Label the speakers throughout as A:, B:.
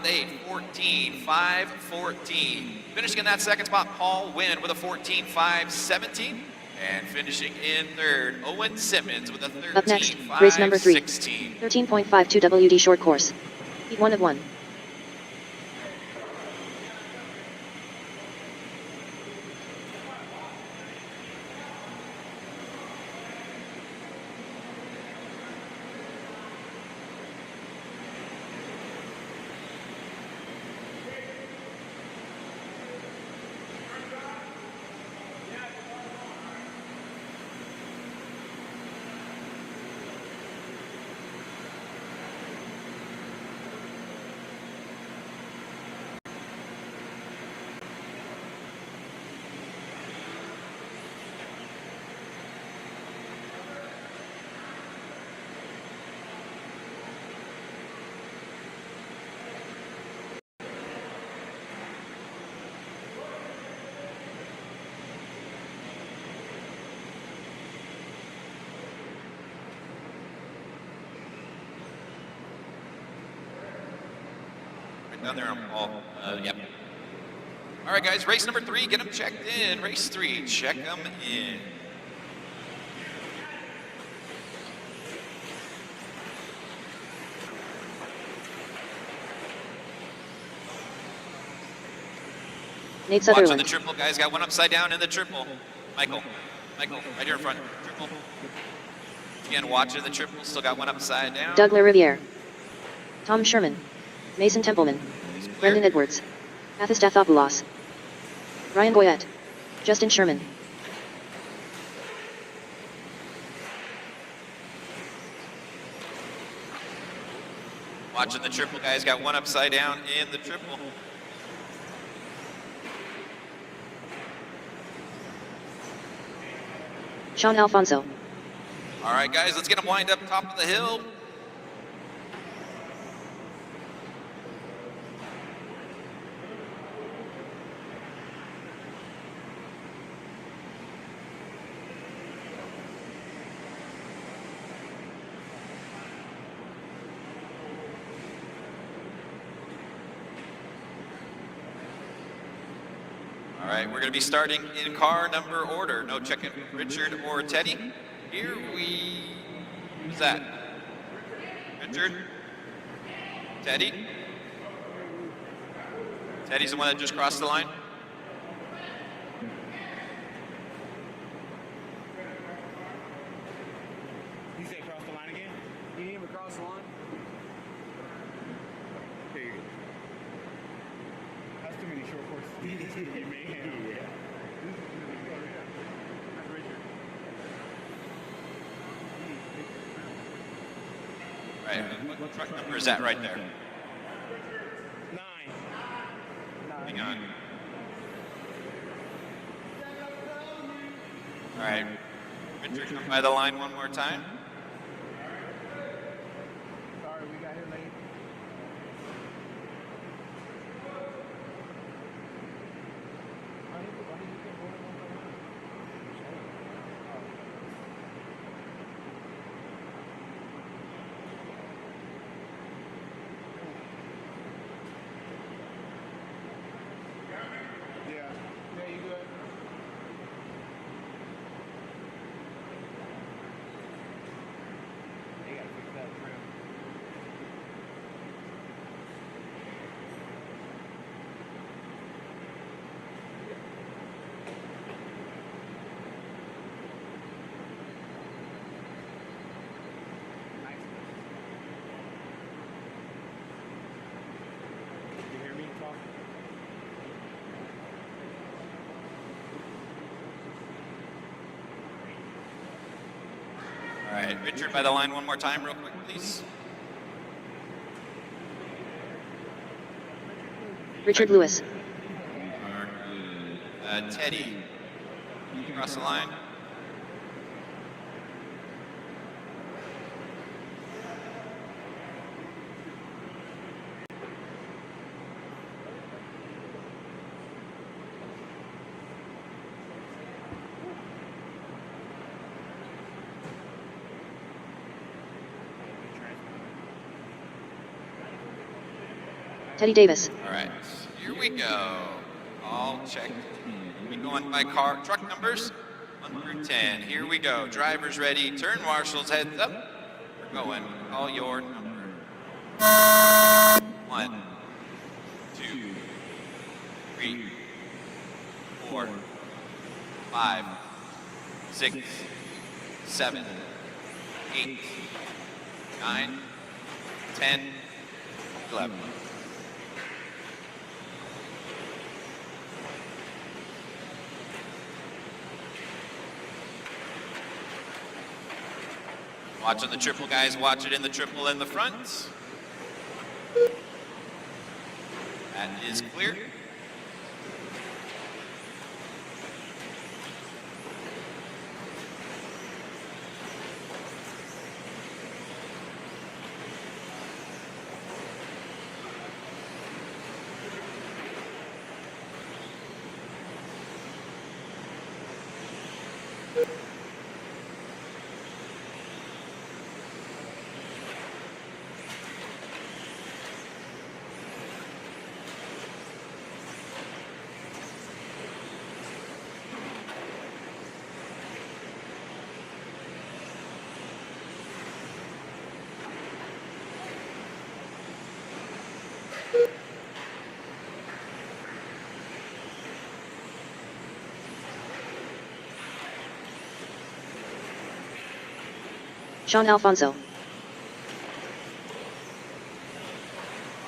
A: 14.5-14. Finishing in that second spot, Paul Wynn with a 14.5-17. And finishing in third, Owen Simmons with a 13.5-16.
B: Up next, race number 3. 13.52 WD short course. Heat 1 of 1.
A: Down there on Paul. Yep. All right, guys, race number 3, get them checked in. Race 3, check them in.
B: Nate Sutherland.
A: Watching the triple, guys, got one upside down in the triple. Michael, right here in front, triple. Again, watching the triple, still got one upside down.
B: Doug LaRiviere. Tom Sherman. Mason Templeman. Brendan Edwards. Athos Dathopoulos. Ryan Boyette. Justin Sherman.
A: Watching the triple, guys, got one upside down in the triple.
B: Sean Alfonso.
A: All right, guys, let's get them lined up top of the hill. All right, we're going to be starting in car number order. No checking Richard or Teddy. Who's that? Richard? Teddy? Teddy's the one that just crossed the line?
C: You say cross the line again? You need him to cross the line? Here you go. That's too many short courses. This is going to be mayhem. Yeah. That's Richard.
A: Right, what truck number is that right there?
C: 9.
A: Hang on. All right, Richard, come by the line one more time.
C: Sorry, we got here late. Yeah, you good? They gotta fix that trim. You hear me talk?
A: All right, Richard, by the line one more time real quick, please.
B: Richard Lewis.
A: Teddy, cross the line.
B: Teddy Davis.
A: All right, here we go. All checked. We going by car, truck numbers, 1 through 10. Here we go. Drivers ready. Turn marshals, heads up. We're going. Call your number. 1, 2, 3, 4, 5, 6, 7, 8, 9, 10, 11. Watching the triple, guys. Watch it in the triple in the front. That is clear.
B: Sean Alfonso.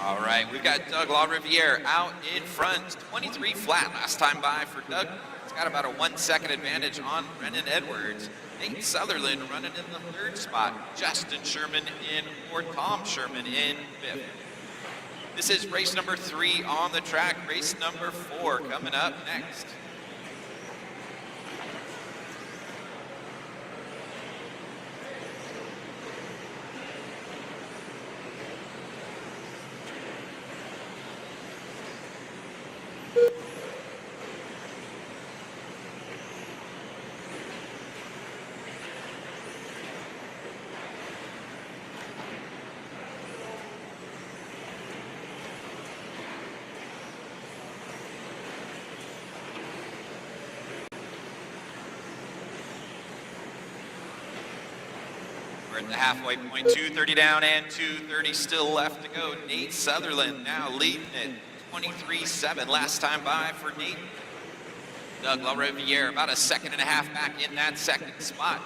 A: All right, we've got Doug LaRiviere out in front, 23 flat last time by for Doug. He's got about a 1 second advantage on Brendan Edwards. Nate Sutherland running in the third spot. Justin Sherman in fourth. Tom Sherman in fifth. This is race number 3 on the track. Race number 4 coming up next. We're at the halfway point, 2:30 down and 2:30 still left to go. Nate Sutherland now leading it, 23.7 last time by for Nate. Doug LaRiviere about a 1.5 seconds back in that second spot.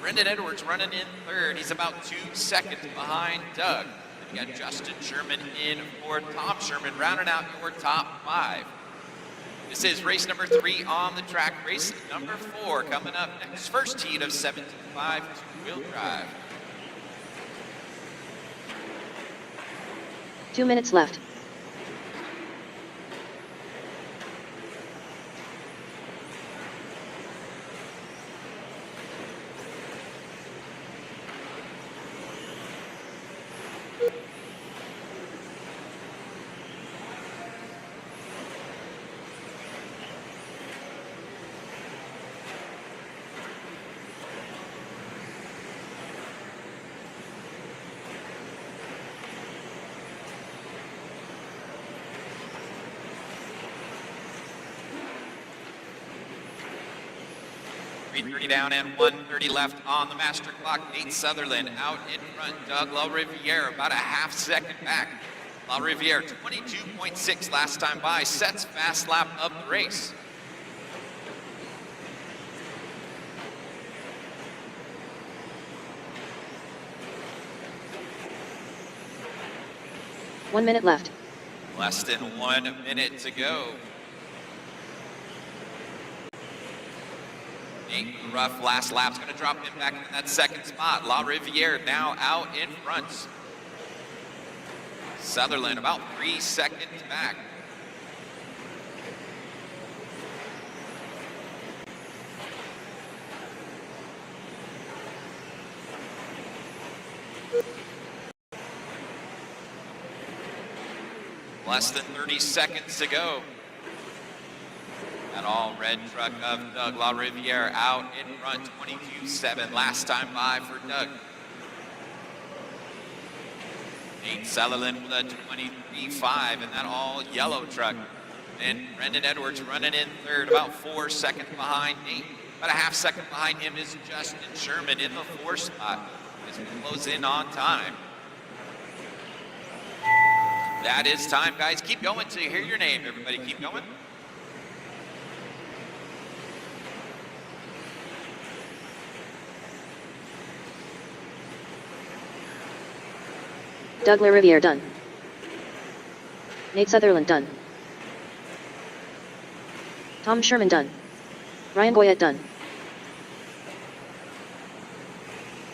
A: Brendan Edwards running in third. He's about 2 seconds behind Doug. You got Justin Sherman in fourth. Tom Sherman rounding out your top 5. This is race number 3 on the track. Race number 4 coming up next. First heat of 17.5 two-wheel drive.
B: 2 minutes left.
A: .330 down and 1:30 left on the master clock. Nate Sutherland out in front. Doug LaRiviere about a 1/2 second back. LaRiviere 22.6 last time by. Sets fast lap of the race.
B: One minute left.
A: Less than 1 minute to go. Nate, rough last lap's going to drop him back in that second spot. LaRiviere now out in front. Sutherland about 3 seconds back. Less than 30 seconds to go. That all red truck of Doug LaRiviere out in front, 22.7 last time by for Doug. Nate Sutherland with a 23.5 in that all yellow truck. And Brendan Edwards running in third, about 4 seconds behind Nate. About a half second behind him is Justin Sherman in the 4th spot as we close in on time. That is time, guys. Keep going till you hear your name. Everybody keep going.
B: Doug LaRiviere done. Nate Sutherland done. Tom Sherman done. Ryan Boyette done.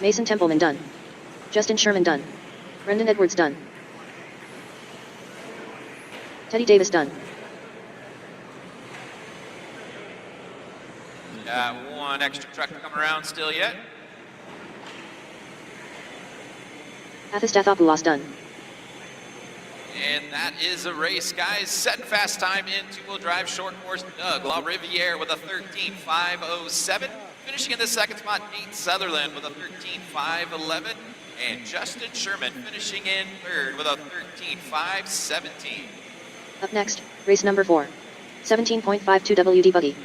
B: Mason Templeman done. Justin Sherman done. Brendan Edwards done. Teddy Davis done.
A: Got one extra truck to come around still yet.
B: Athos Dathopoulos done.
A: And that is a race, guys. Set and fast time in two-wheel drive short course. Doug LaRiviere with a 13.507. Finishing in the 2nd spot, Nate Sutherland with a 13.511. And Justin Sherman finishing in 3rd with a 13.517.
B: Up next, race number 4. 17.52 WD Buggy.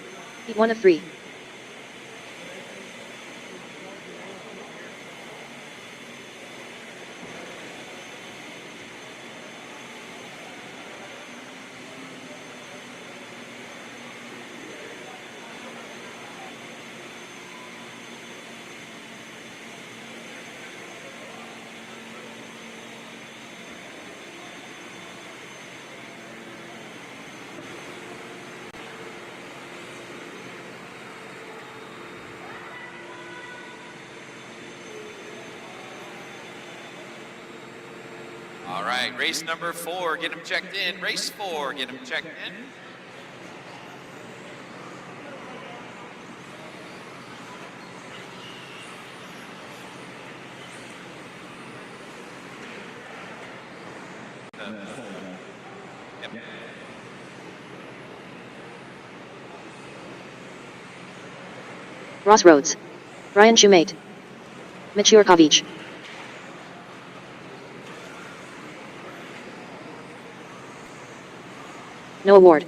B: Heat 1 of 3.
A: All right, race number 4, get them checked in. Race 4, get them checked in. Yep.
B: Ross Rhodes. Brian Shumate. Mitch Yurkovich. No award.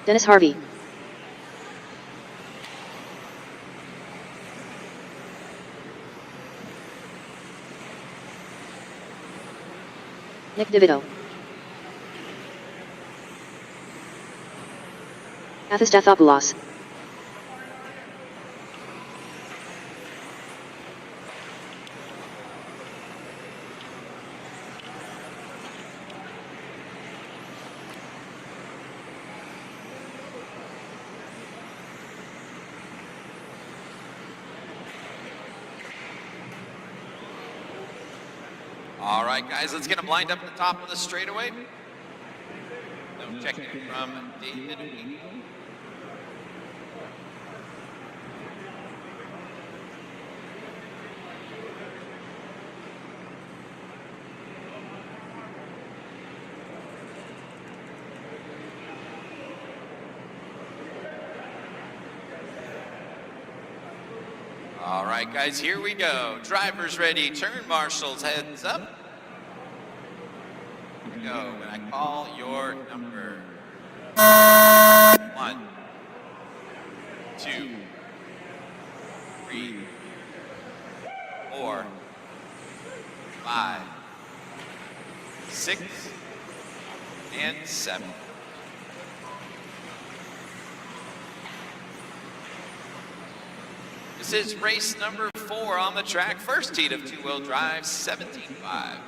B: Dennis Harvey. Nick DeVito. Athos Dathopoulos.
A: All right, guys, let's get them lined up at the top of the straightaway. No check in from David. All right, guys, here we go. Drivers ready, turn marshals, heads up. Here we go, when I call your number. 1, 2, 3, 4, 5, 6, and 7. This is race number 4 on the track. First heat of two-wheel drive, 17.5.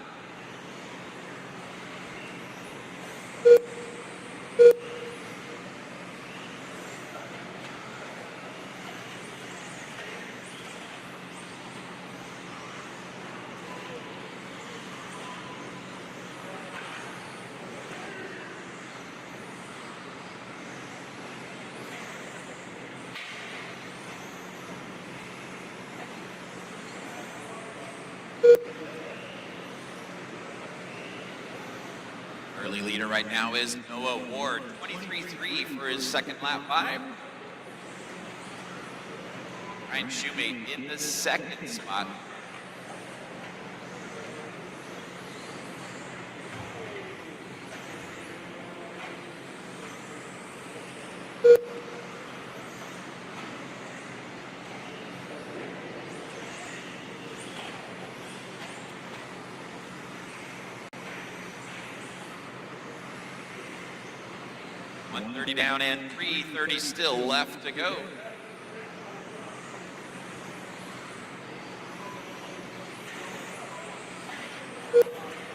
A: Early leader right now is Noah Ward, 23.3 for his second lap by. Ryan Shoemate in the second spot. .130 down and 3:30 still left to go.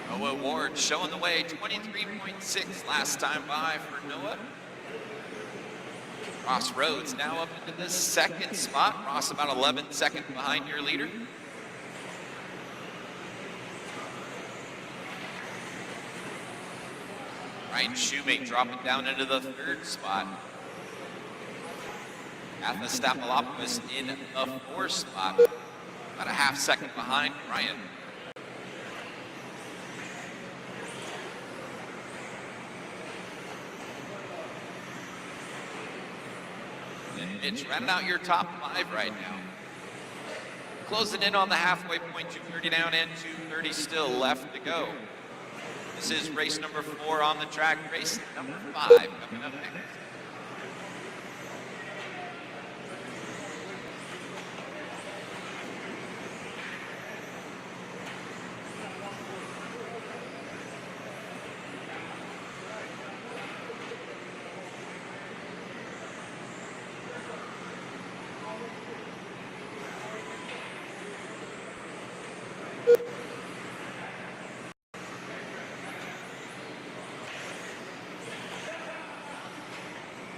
A: Noah Ward showing the way, 23.6 last time by for Noah. Ross Rhodes now up into the second spot. Ross about 11 seconds behind your leader. Ryan Shoemate dropping down into the third spot. Athostopoulos in the fourth spot. About a half second behind Ryan. Mitch rounding out your top five right now. Closing in on the halfway point, 2:30 down and 2:30 still left to go. This is race number 4 on the track. Race number 5 coming up next.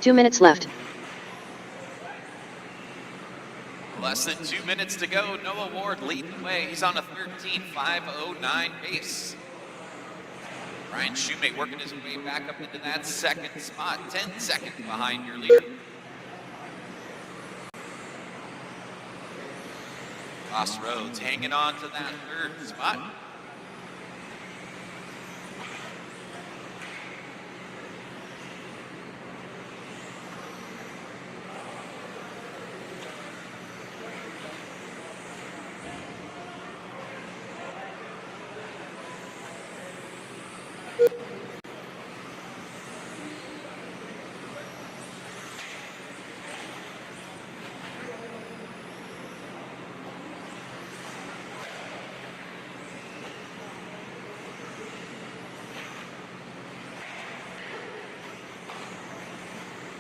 B: Two minutes left.
A: Less than 2 minutes to go. Noah Ward leading the way. He's on a 13.509 pace. Ryan Shoemate working his way back up into that second spot, 10 seconds behind your leader. Ross Rhodes hanging on to that third spot.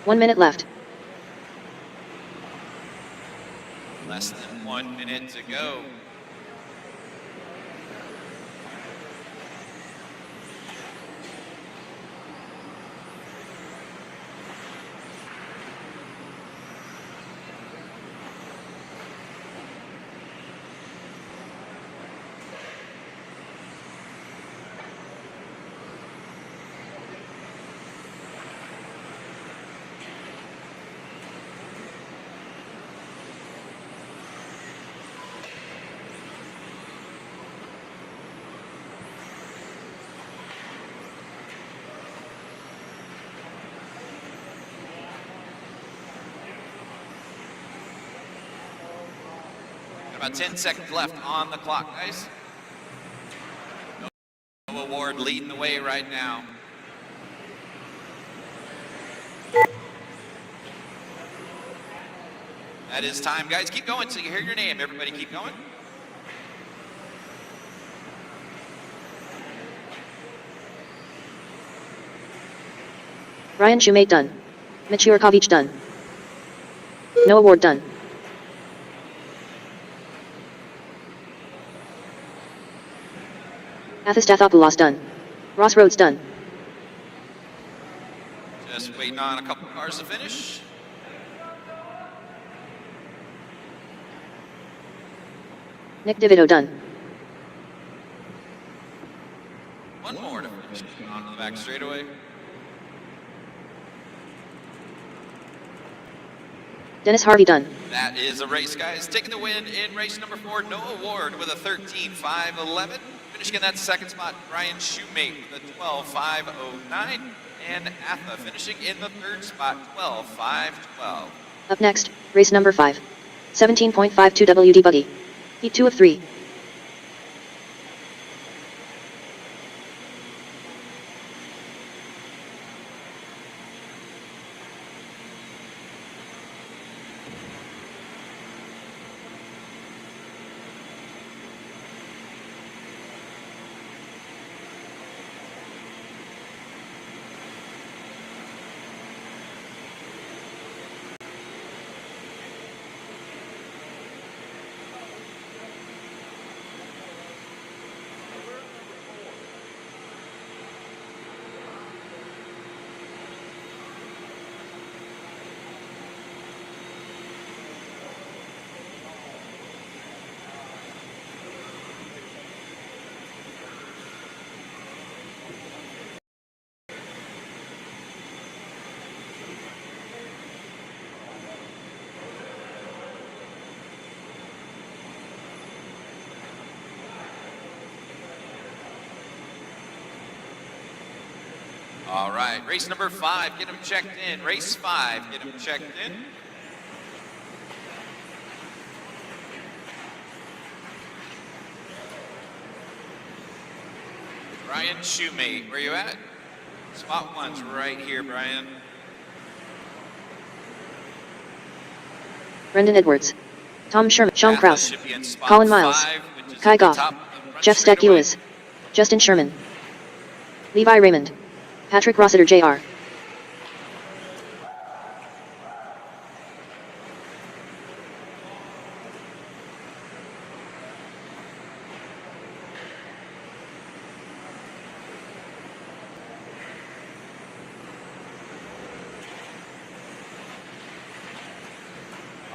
B: One minute left.
A: Less than 1 minute to go. About 10 seconds left on the clock, guys. Noah Ward leading the way right now. That is time, guys. Keep going till you hear your name. Everybody keep going.
B: Ryan Shoemate done. Mitch Yurkovich done. Noah Ward done. Athostopoulos done. Ross Rhodes done.
A: Just waiting on a couple cars to finish.
B: Nick DeVito done.
A: One more to finish on the back straightaway.
B: Dennis Harvey done.
A: That is a race, guys. Taking the win in race number 4, Noah Ward with a 13.511. Finishing in that second spot, Brian Shoemate with a 12.509. And Atha finishing in the third spot, 12.512.
B: Up next, race number 5. 17.52 WD Buggy. Heat 2 of 3.
A: All right, race number 5, get him checked in. Race 5, get him checked in. Brian Shoemate, where you at? Spot 1's right here, Brian.
B: Brendan Edwards. Tom Sherman. Sean
A: Atha
B: Kraus.
A: should be in spot
B: Colin Miles.
A: 5, which is
B: Kai
A: at the
B: Goff.
A: top of the front
B: Jeff
A: straightaway.
B: Stack-Ulis. Justin Sherman. Levi Raymond. Patrick Rossiter Jr.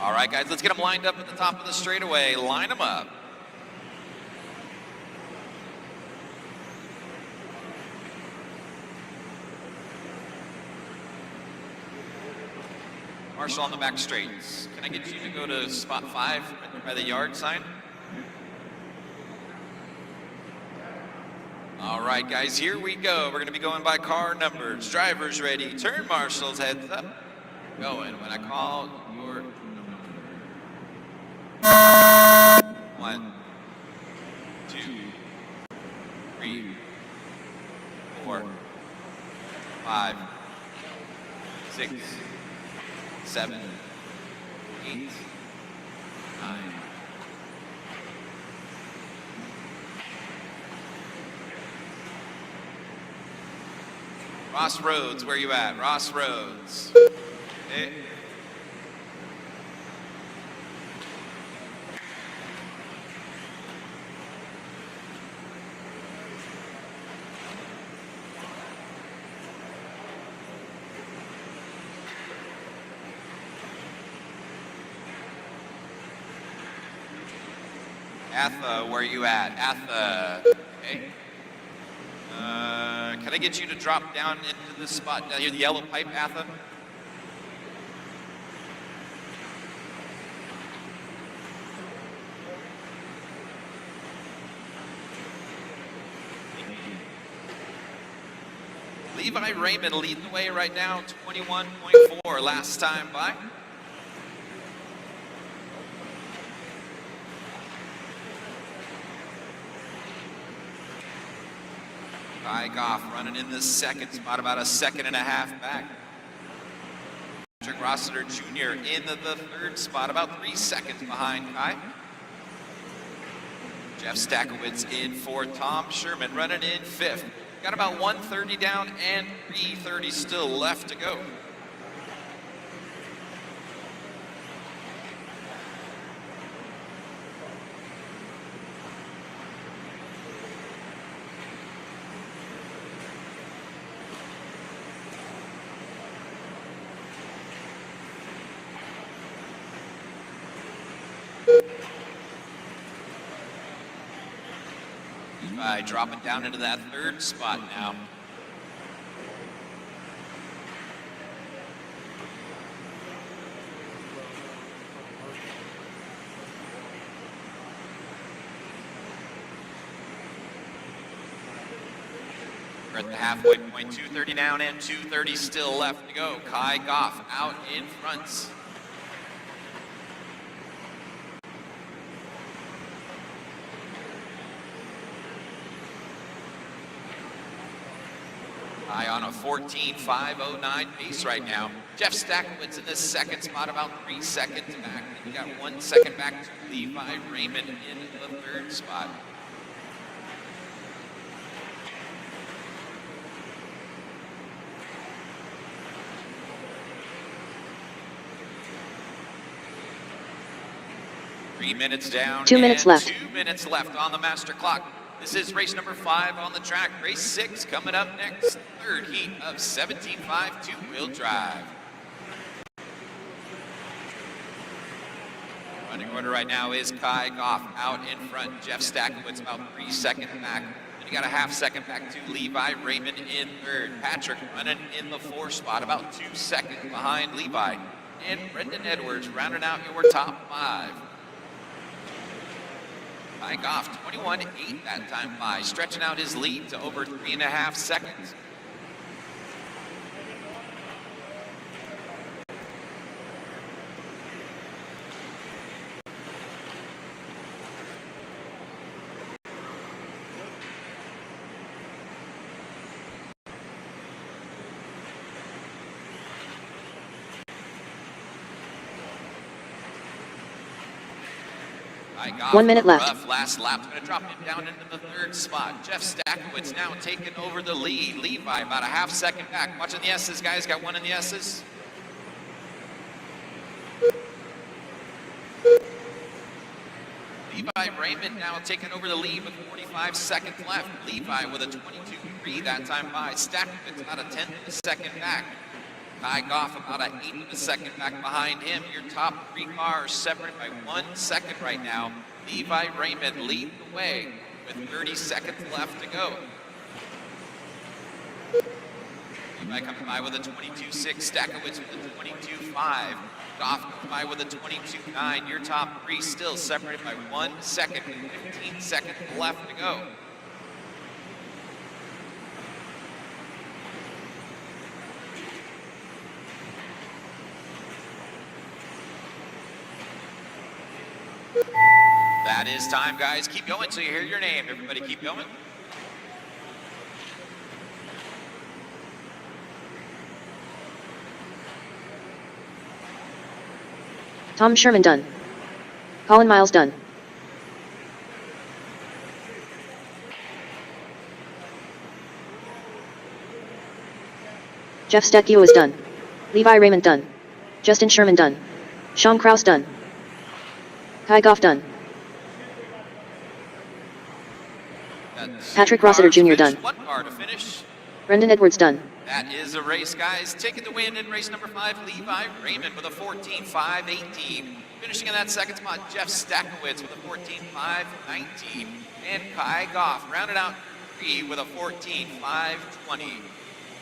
A: All right, guys, let's get them lined up at the top of the straightaway. Line them up. Marshall on the back straights. Can I get you to go to spot 5 right there by the yard sign? All right, guys, here we go. We're going to be going by car numbers. Drivers ready. Turn marshals, heads up. Going when I call your 1, 2, 3, 4, 5, 6, 7, 8, 9. Ross Rhodes, where you at? Ross Rhodes. Okay. Atha, where you at? Atha. Okay. Can I get you to drop down into this spot down here, the yellow pipe, Atha? Levi Raymond leading the way right now, 21.4 last time by. Kai Goff running in the second spot, about a second and a half back. Patrick Rossiter Jr. in the third spot, about 3 seconds behind Kai. Jeff Stackowitz in for Tom Sherman, running in 5th. Got about 130 down and 330 still left to go. By dropping down into that third spot now. We're at the halfway point, 2:30 down and 2:30 still left to go. Kai Goff out in front. Kai on a 14.509 pace right now. Jeff Stackowitz in the second spot, about 3 seconds back. Then you got 1 second back to Levi Raymond in the third spot. Three minutes down.
B: 2 minutes left.
A: 2 minutes left on the master clock. This is race number 5 on the track. Race 6 coming up next. Third heat of 17.5 two-wheel drive. Running order right now is Kai Goff out in front. Jeff Stackowitz about 3 seconds back. Then you got a half second back to Levi Raymond in third. Patrick running in the 4th spot, about 2 seconds behind Levi. And Brendan Edwards rounding out your top 5. Kai Goff, 21.8 that time by, stretching out his lead to over 3.5 seconds. Kai Goff,
B: 1 minute left.
A: Rough last lap. Going to drop him down into the 3rd spot. Jeff Stackowitz now taking over the lead. Levi about a half second back. Watching the S's, guys. Got one in the S's. Levi Raymond now taking over the lead with 45 seconds left. Levi with a 22.3 that time by. Stackowitz about a 10th of a second back. Kai Goff about an 1/8 of a second back behind him. Your top 3 cars separate by 1 second right now. Levi Raymond lead the way with 30 seconds left to go. Levi comes by with a 22.6. Stackowitz with a 22.5. Goff comes by with a 22.9. Your top 3 still separated by 1 second. 15 seconds left to go. That is time, guys. Keep going till you hear your name. Everybody keep going.
B: Tom Sherman done. Colin Miles done. Jeff Stetgio is done. Levi Raymond done. Justin Sherman done. Sean Kraus done. Kai Goff done. Patrick Rossiter Jr. done.
A: One car to finish.
B: Brendan Edwards done.
A: That is a race, guys. Taking the win in race number 5, Levi Raymond with a 14.518. Finishing in that second spot, Jeff Stackowitz with a 14.519. And Kai Goff rounded out 3 with a 14.520.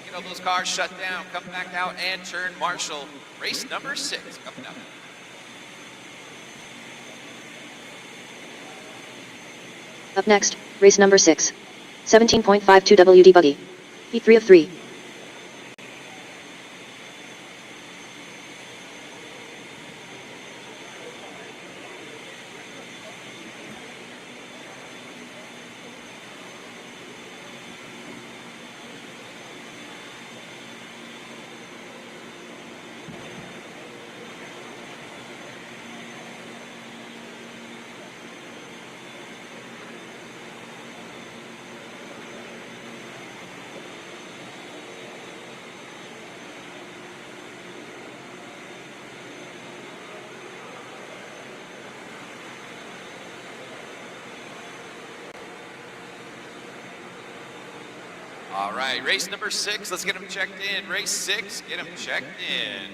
A: Get all those cars shut down, come back out and turn marshal. Race number 6 coming up.
B: Up next, race number 6. 17.52 WD Buggy. Heat 3 of 3.
A: All right, race number 6, let's get them checked in. Race 6, get them checked in.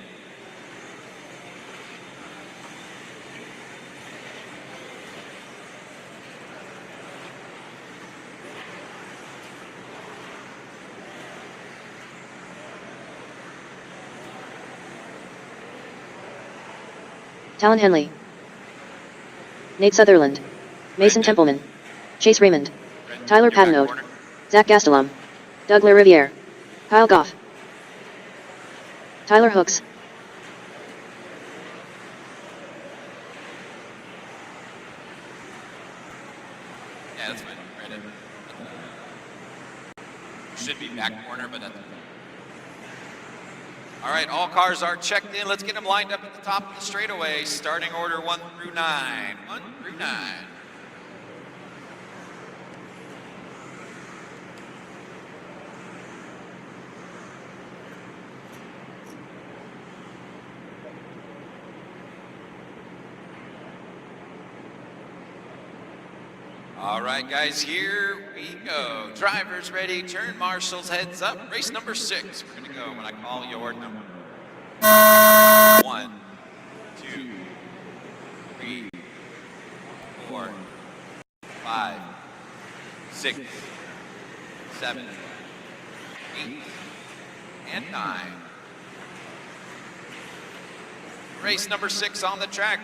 B: Talon Henley. Nate Sutherland. Mason Templeman. Chase Raymond. Tyler Patenaude. Zach Gastelum. Doug LaRiviere. Kyle Goff. Tyler Hooks.
A: Yeah, that's fine. Right in. Should be back corner, but that's okay. All right, all cars are checked in. Let's get them lined up at the top of the straightaway. Starting order 1 through 9. 1 through 9. All right, guys, here we go. Drivers ready, turn marshals, heads up. Race number 6. We're gonna go when I call your number. 1, 2, 3, 4, 5, 6, 7, 8, and 9. Race number 6 on the track.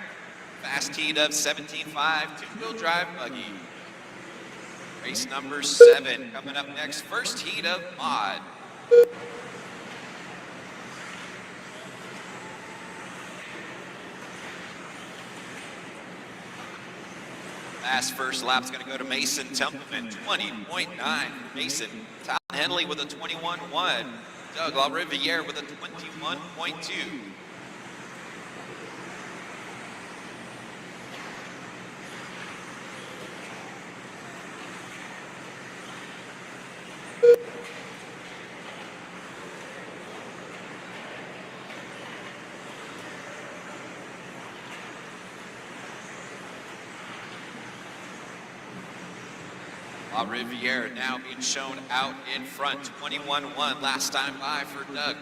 A: Fast heat of 17.5, two-wheel drive buggy. Race number 7 coming up next. First heat of mod. Last first lap's going to go to Mason Templeman, 20.9 for Mason. Talon Henley with a 21.1. Doug LaRiviere with a 21.2. LaRiviere now being shown out in front, 21.1 last time by for Doug.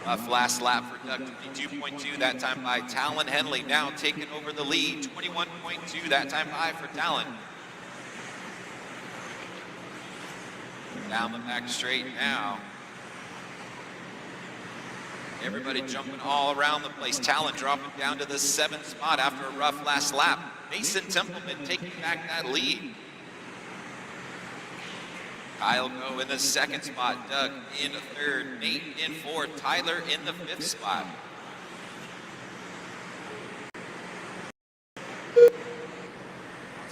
A: Rough last lap for Doug, 22.2 that time by Talon Henley, now taking over the lead, 21.2 that time by for Talon. Down the back straight now. Everybody jumping all around the place. Talon dropping down to the 7th spot after a rough last lap. Mason Templeman taking back that lead. Kyle Go in the 2nd spot. Doug in 3rd. Nate in 4th. Tyler in the 5th spot.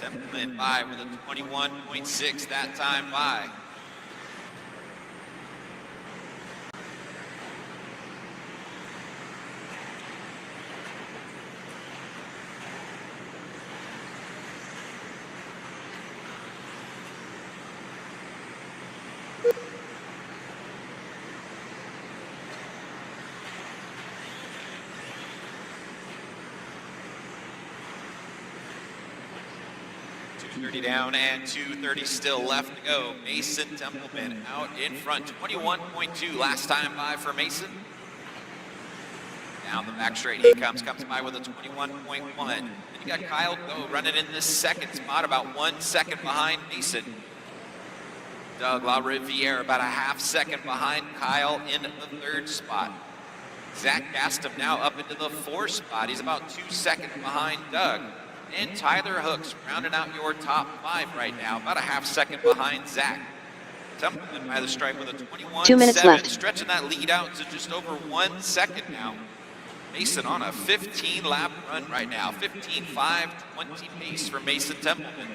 A: Templeman by with a 21.6 that time by. .230 down and 2:30 still left to go. Mason Templeman out in front, 21.2 last time by for Mason. Down the back straight he comes by with a 21.1. Then you got Kyle Go running in the 2nd spot, about 1 second behind Mason. Doug LaRiviere about a half second behind Kyle in the 3rd spot. Zach Gaston now up into the 4th spot. He's about 2 seconds behind Doug. And Tyler Hooks rounding out your top 5 right now, about a half second behind Zach. Templeman by the stripe with a 21.7,
B: 2 minutes left.
A: stretching that lead out to just over 1 second now. Mason on a 15-lap run right now, 15.5-20 pace for Mason Templeman.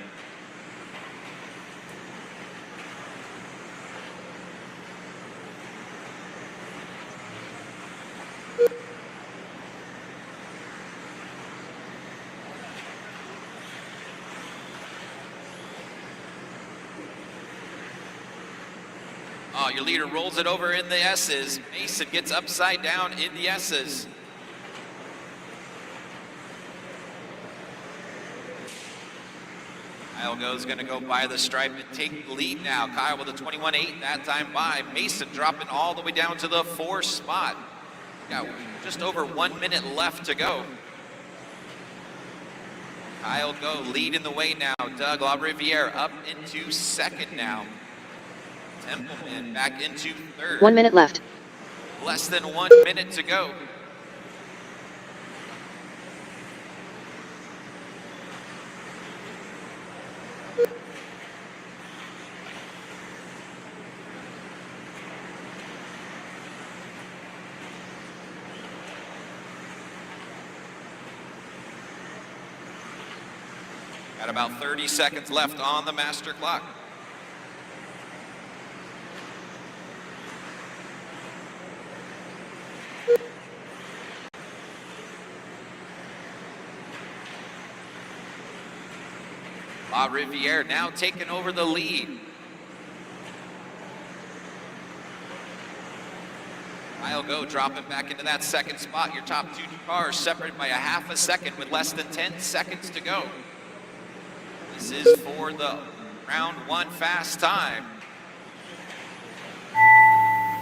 A: Oh, your leader rolls it over in the S's. Mason gets upside down in the S's. Kyle Go's gonna go by the stripe and take the lead now. Kyle with a 21.8 that time by. Mason dropping all the way down to the 4th spot. Got just over 1 minute left to go. Kyle Go leading the way now. Doug LaRiviere up into 2nd now. Templeman back into 3rd.
B: 1 minute left.
A: Less than 1 minute to go. Got about 30 seconds left on the master clock. La Riviere now taking over the lead. Kyle Go dropping back into that second spot. Your top two cars separated by a half a second with less than 10 seconds to go. This is for the round one fast time.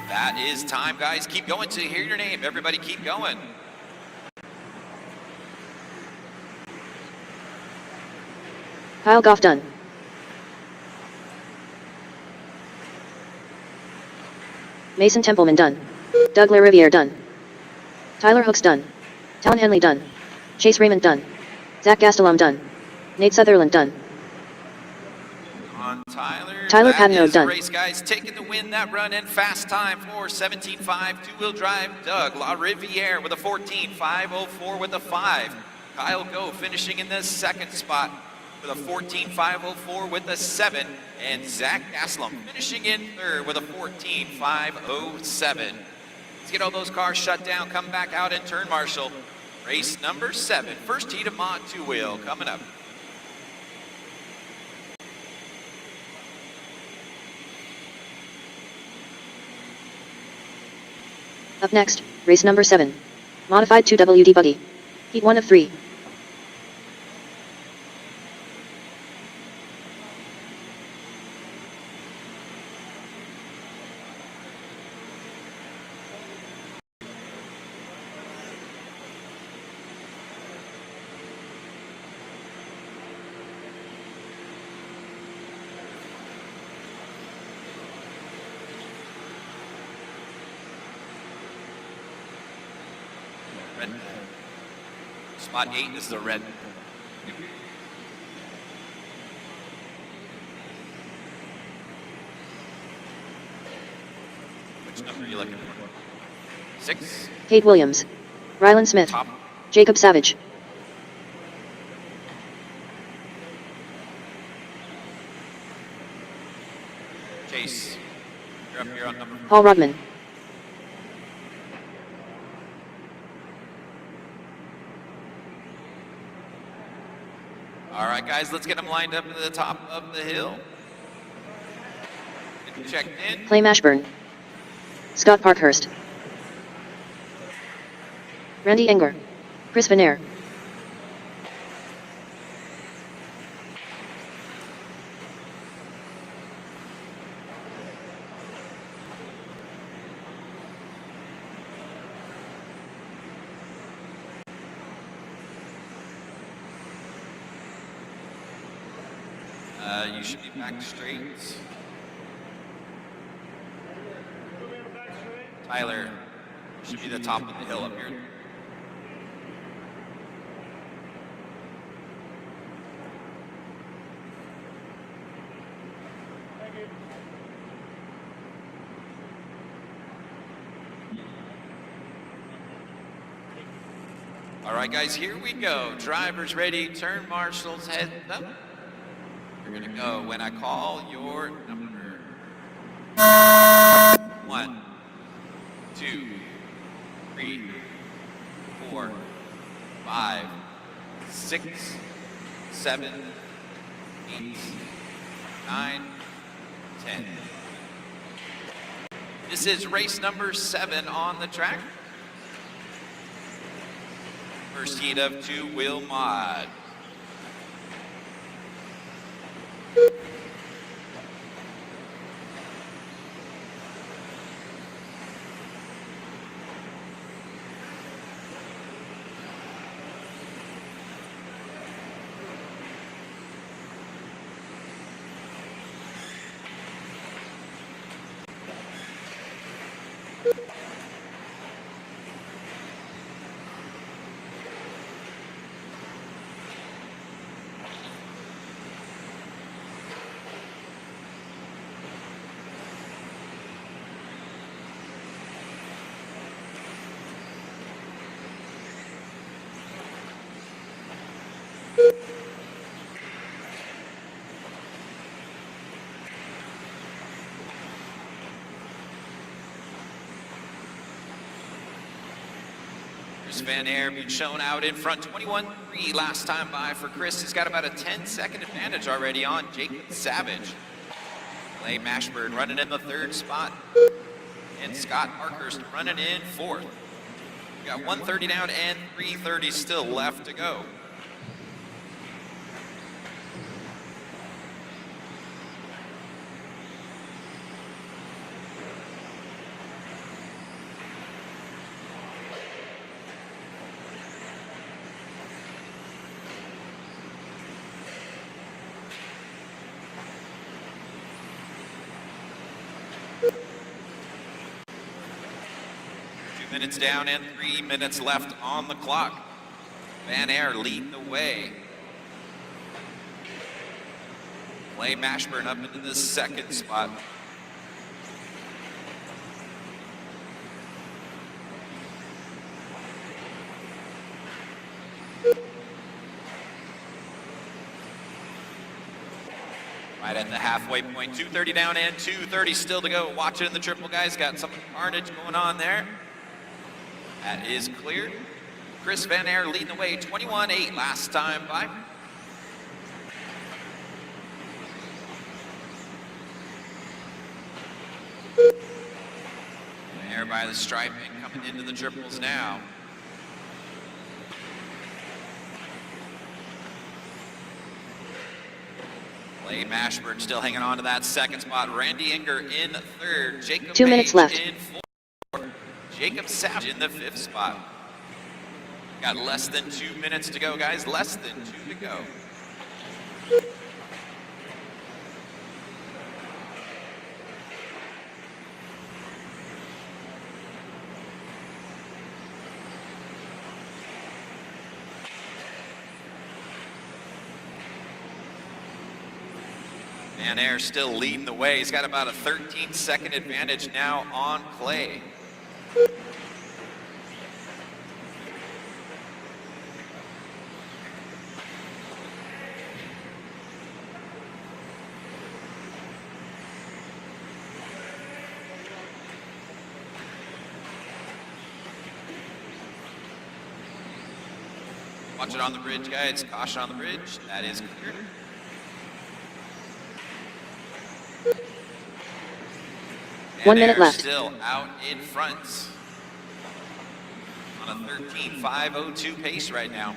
A: That is time, guys. Keep going till you hear your name. Everybody keep going.
B: Kyle Goff done. Mason Templeman done. Doug LaRiviere done. Tyler Hooks done. Talon Henley done. Chase Raymond done. Zach Gastelum done. Nate Sutherland done.
A: On Tyler
B: Padno
A: is the
B: done.
A: race, guys, taking the win that run in fast time for 17.5 two-wheel drive. Doug LaRiviere with a 14.504 with a 5. Kyle Go finishing in the second spot with a 14.504 with a 7. And Zach Gastelum finishing in third with a 14.507. Let's get all those cars shut down, come back out and turn marshal. Race number 7, first heat of Mod 2-wheel coming up.
B: Up next, race number 7. Modified 2WD buggy. Heat 1 of 3.
A: Red. Spot 8 is the red. Which number are you looking for? 6.
B: Kate Williams. Rylan Smith.
A: Top.
B: Jacob Savage.
A: Chase. You're up here on number.
B: Paul Rodman.
A: All right, guys, let's get them lined up to the top of the hill. Get checked in.
B: Clay Mashburn. Scott Parkhurst. Randy Enger. Chris Venaire.
A: You should be back straight. Tyler should be the top of the hill up here. All right, guys, here we go. Drivers ready, turn marshals, head up. You're gonna go when I call your number. 1, 2, 3, 4, 5, 6, 7, 8, 9, 10. This is race number 7 on the track. First heat of two-wheel mod. Chris Van Air being shown out in front, 21-3 last time by for Chris. He's got about a 10-second advantage already on Jacob Savage. Clay Mashburn running in the third spot. And Scott Parkhurst running in fourth. We got 130 down and 330 still left to go. Minutes down and 3 minutes left on the clock. Van Air leading the way. Clay Mashburn up into the second spot. Right at the halfway point, 230 down and 230 still to go. Watch it in the triple, guys. Got some carnage going on there. That is clear. Chris Van Air leading the way, 21-8 last time by. Van Air by the stripe and coming into the triples now. Clay Mashburn still hanging on to that second spot. Randy Inger in third. Jacob
B: 2 minutes left.
A: In fourth. Jacob Savage in the fifth spot. Got less than 2 minutes to go, guys. Less than 2 to go. Van Air still leading the way. He's got about a 13-second advantage now on Clay. Watch it on the bridge, guys. Caution on the bridge. That is clear.
B: One minute left.
A: Still out in front on a 13.502 pace right now.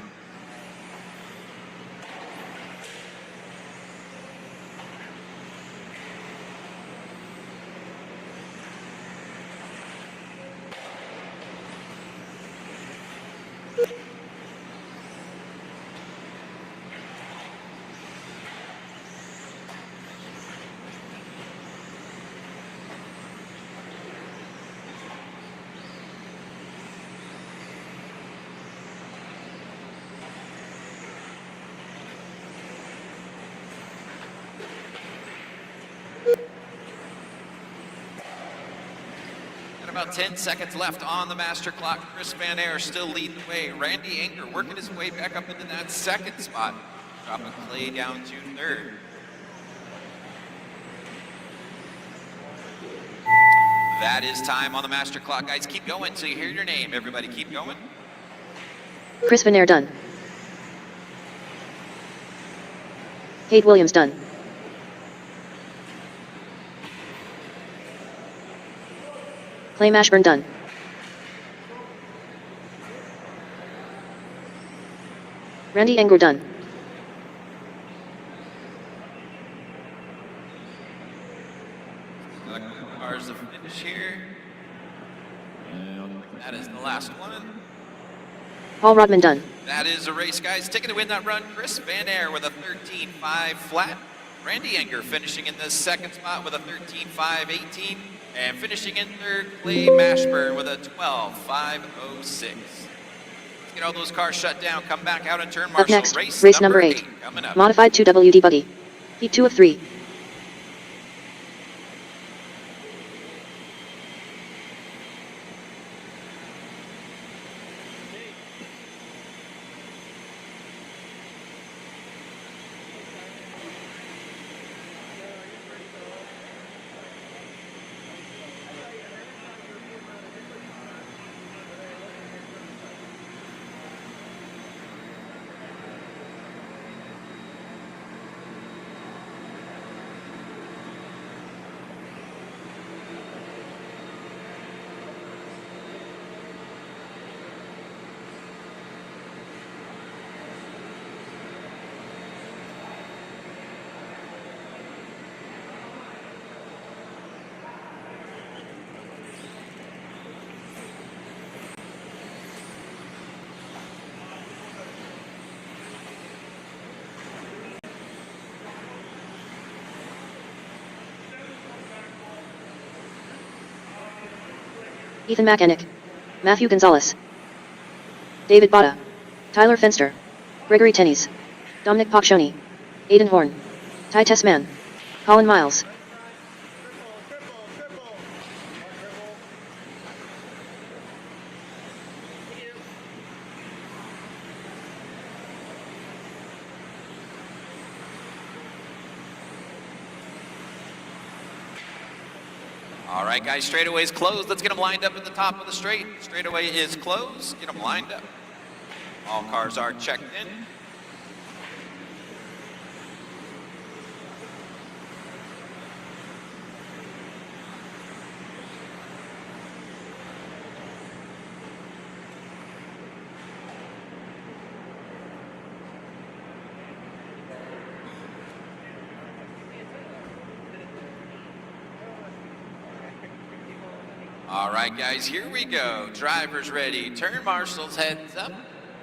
A: About 10 seconds left on the master clock. Chris Van Air still leading the way. Randy Inger working his way back up into that second spot. Dropping Clay down to third. That is time on the master clock, guys. Keep going until you hear your name. Everybody keep going.
B: Chris Van Air done. Cade Williams done. Clay Mashburn done. Randy Inger done.
A: Cars to finish here. And that is the last one.
B: Paul Rodman done.
A: That is a race, guys. Taking to win that run, Chris Van Air with a 13.5 flat. Randy Inger finishing in the second spot with a 13.518. And finishing in third, Clay Mashburn with a 12.506. Let's get all those cars shut down. Come back out and turn
B: Up
A: marshal.
B: next, race number 8.
A: Coming up.
B: Modified 2WD buggy. Heat 2 of 3. Ethan McEnick, Matthew Gonzalez, David Botta, Tyler Fenster, Gregory Tennies, Dominic Paccioni, Aiden Horn, Ty Tessman, Colin Miles.
A: All right, guys, straightaway is closed. Let's get them lined up at the top of the straight. Straightaway is closed. Get them lined up. All cars are checked in. All right, guys, here we go. Drivers ready. Turn marshals, heads up.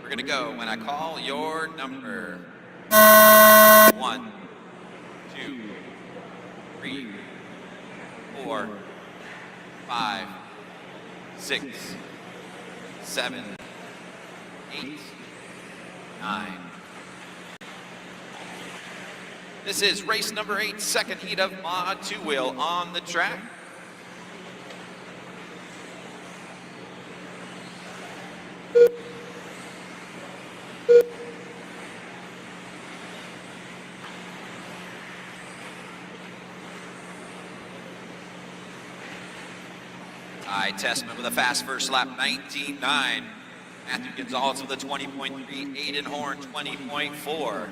A: We're gonna go when I call your number. 1, 2, 3, 4, 5, 6, 7, 8, 9. This is race number 8, second heat of Mod 2 Wheel on the track. Ty Tessman with a fast first lap, 19.9. Matthew Gonzalez with a 20.3. Aiden Horn, 20.4.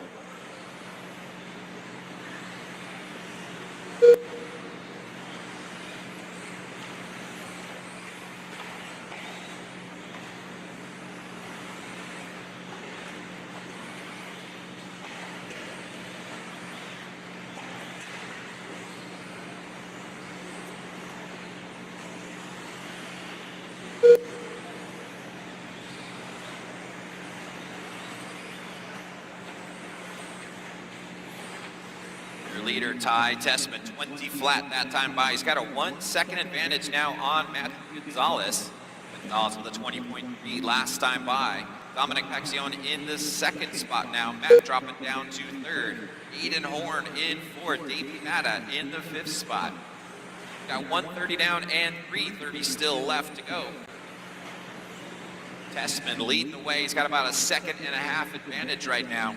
A: Leader Ty Tessman, 20 flat that time by. He's got a 1 second advantage now on Matthew Gonzalez. Gonzalez with a 20.3 last time by. Dominic Paccioni in the second spot now. Matt dropping down to third. Aiden Horn in fourth. Davey Matta in the fifth spot. Got 130 down and 330 still left to go. Tessman leading the way. He's got about a 1.5 advantage right now.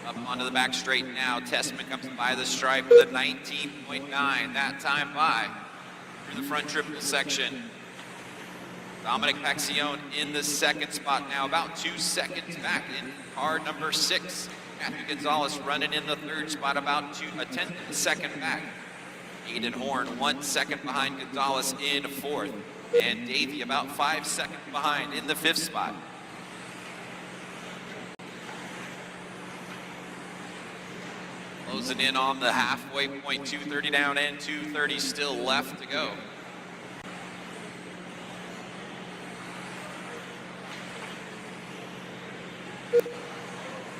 A: Up onto the back straight now. Tessman comes by the stripe with a 19.9 that time by. Through the front triple section. Dominic Paccioni in the second spot now, about 2 seconds back in car number 6. Matthew Gonzalez running in the third spot, about a 10th of a second back. Aiden Horn 1 second behind Gonzalez in fourth. And Davey about 5 seconds behind in the fifth spot. Closing in on the halfway point, 230 down and 230 still left to go.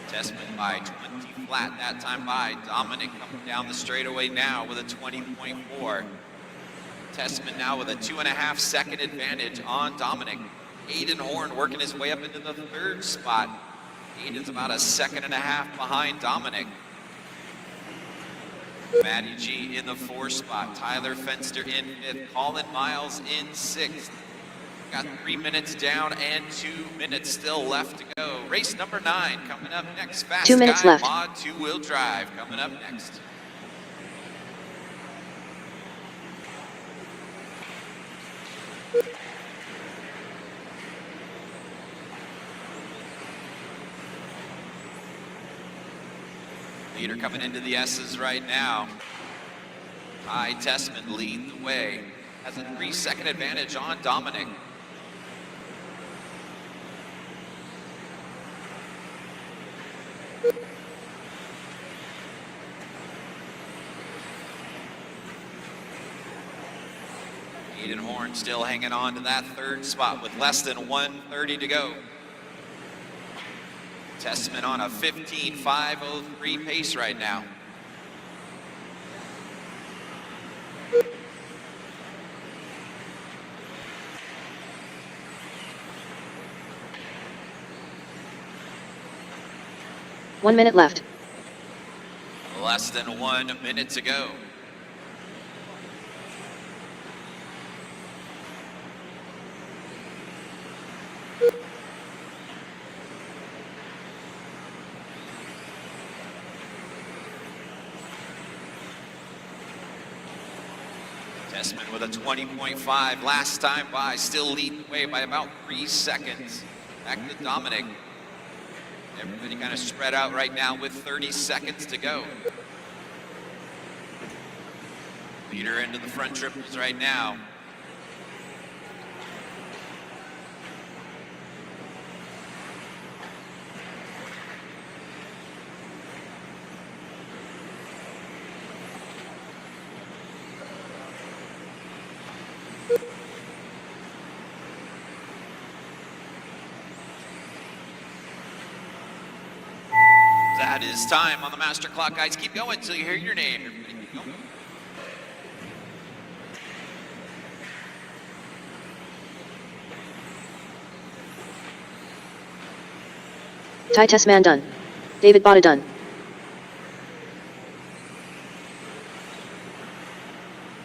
A: Tessman by 20 flat that time by. Dominic coming down the straightaway now with a 20.4. Tessman now with a 2.5 second advantage on Dominic. Aiden Horn working his way up into the third spot. Aiden's about a 1.5 seconds behind Dominic. Matty G in the fourth spot. Tyler Fenster in fifth. Colin Miles in sixth. Got 3 minutes down and 2 minutes still left to go. Race number 9 coming up next. Fast
B: 2 minutes
A: Guy
B: left.
A: Mod 2-wheel drive coming up next. Leader coming into the S's right now. Ty Tessman leading the way. Has a 3 second advantage on Dominic. Aiden Horn still hanging on to that third spot with less than 1:30 to go. Tessman on a 15.503 pace right now.
B: 1 minute left.
A: Less than 1 minute to go. Tessman with a 20.5 last time by, still leading the way by about 3 seconds. Back to Dominic. Everybody kind of spread out right now with 30 seconds to go. Leader into the front triples right now. That is time on the master clock, guys. Keep going until you hear your name. Everybody keep going.
B: Ty Tessman done. David Botta done.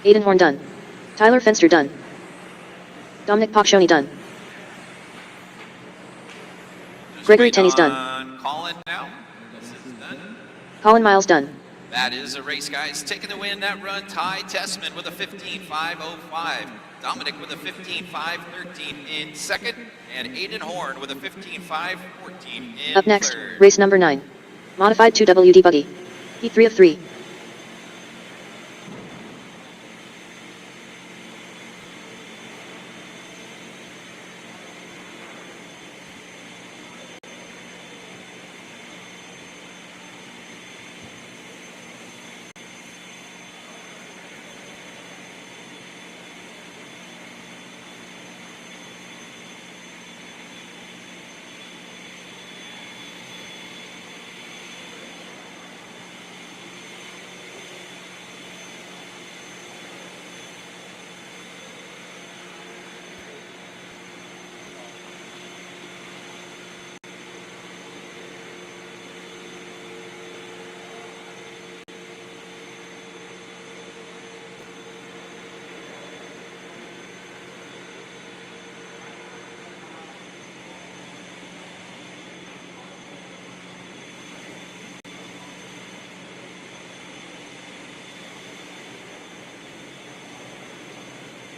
B: Aiden Horn done. Tyler Fenster done. Dominic Paccioni done.
A: Just
B: Gregory
A: waiting
B: Tenney's done.
A: on Colin now. This is done.
B: Colin Miles done.
A: That is a race, guys. Taking the win that run, Ty Tessman with a 15.505. Dominic with a 15.513 in second. And Aiden Horn with a 15.514 in
B: Up next,
A: third.
B: race number 9. Modified 2WD buggy. Heat 3 of 3.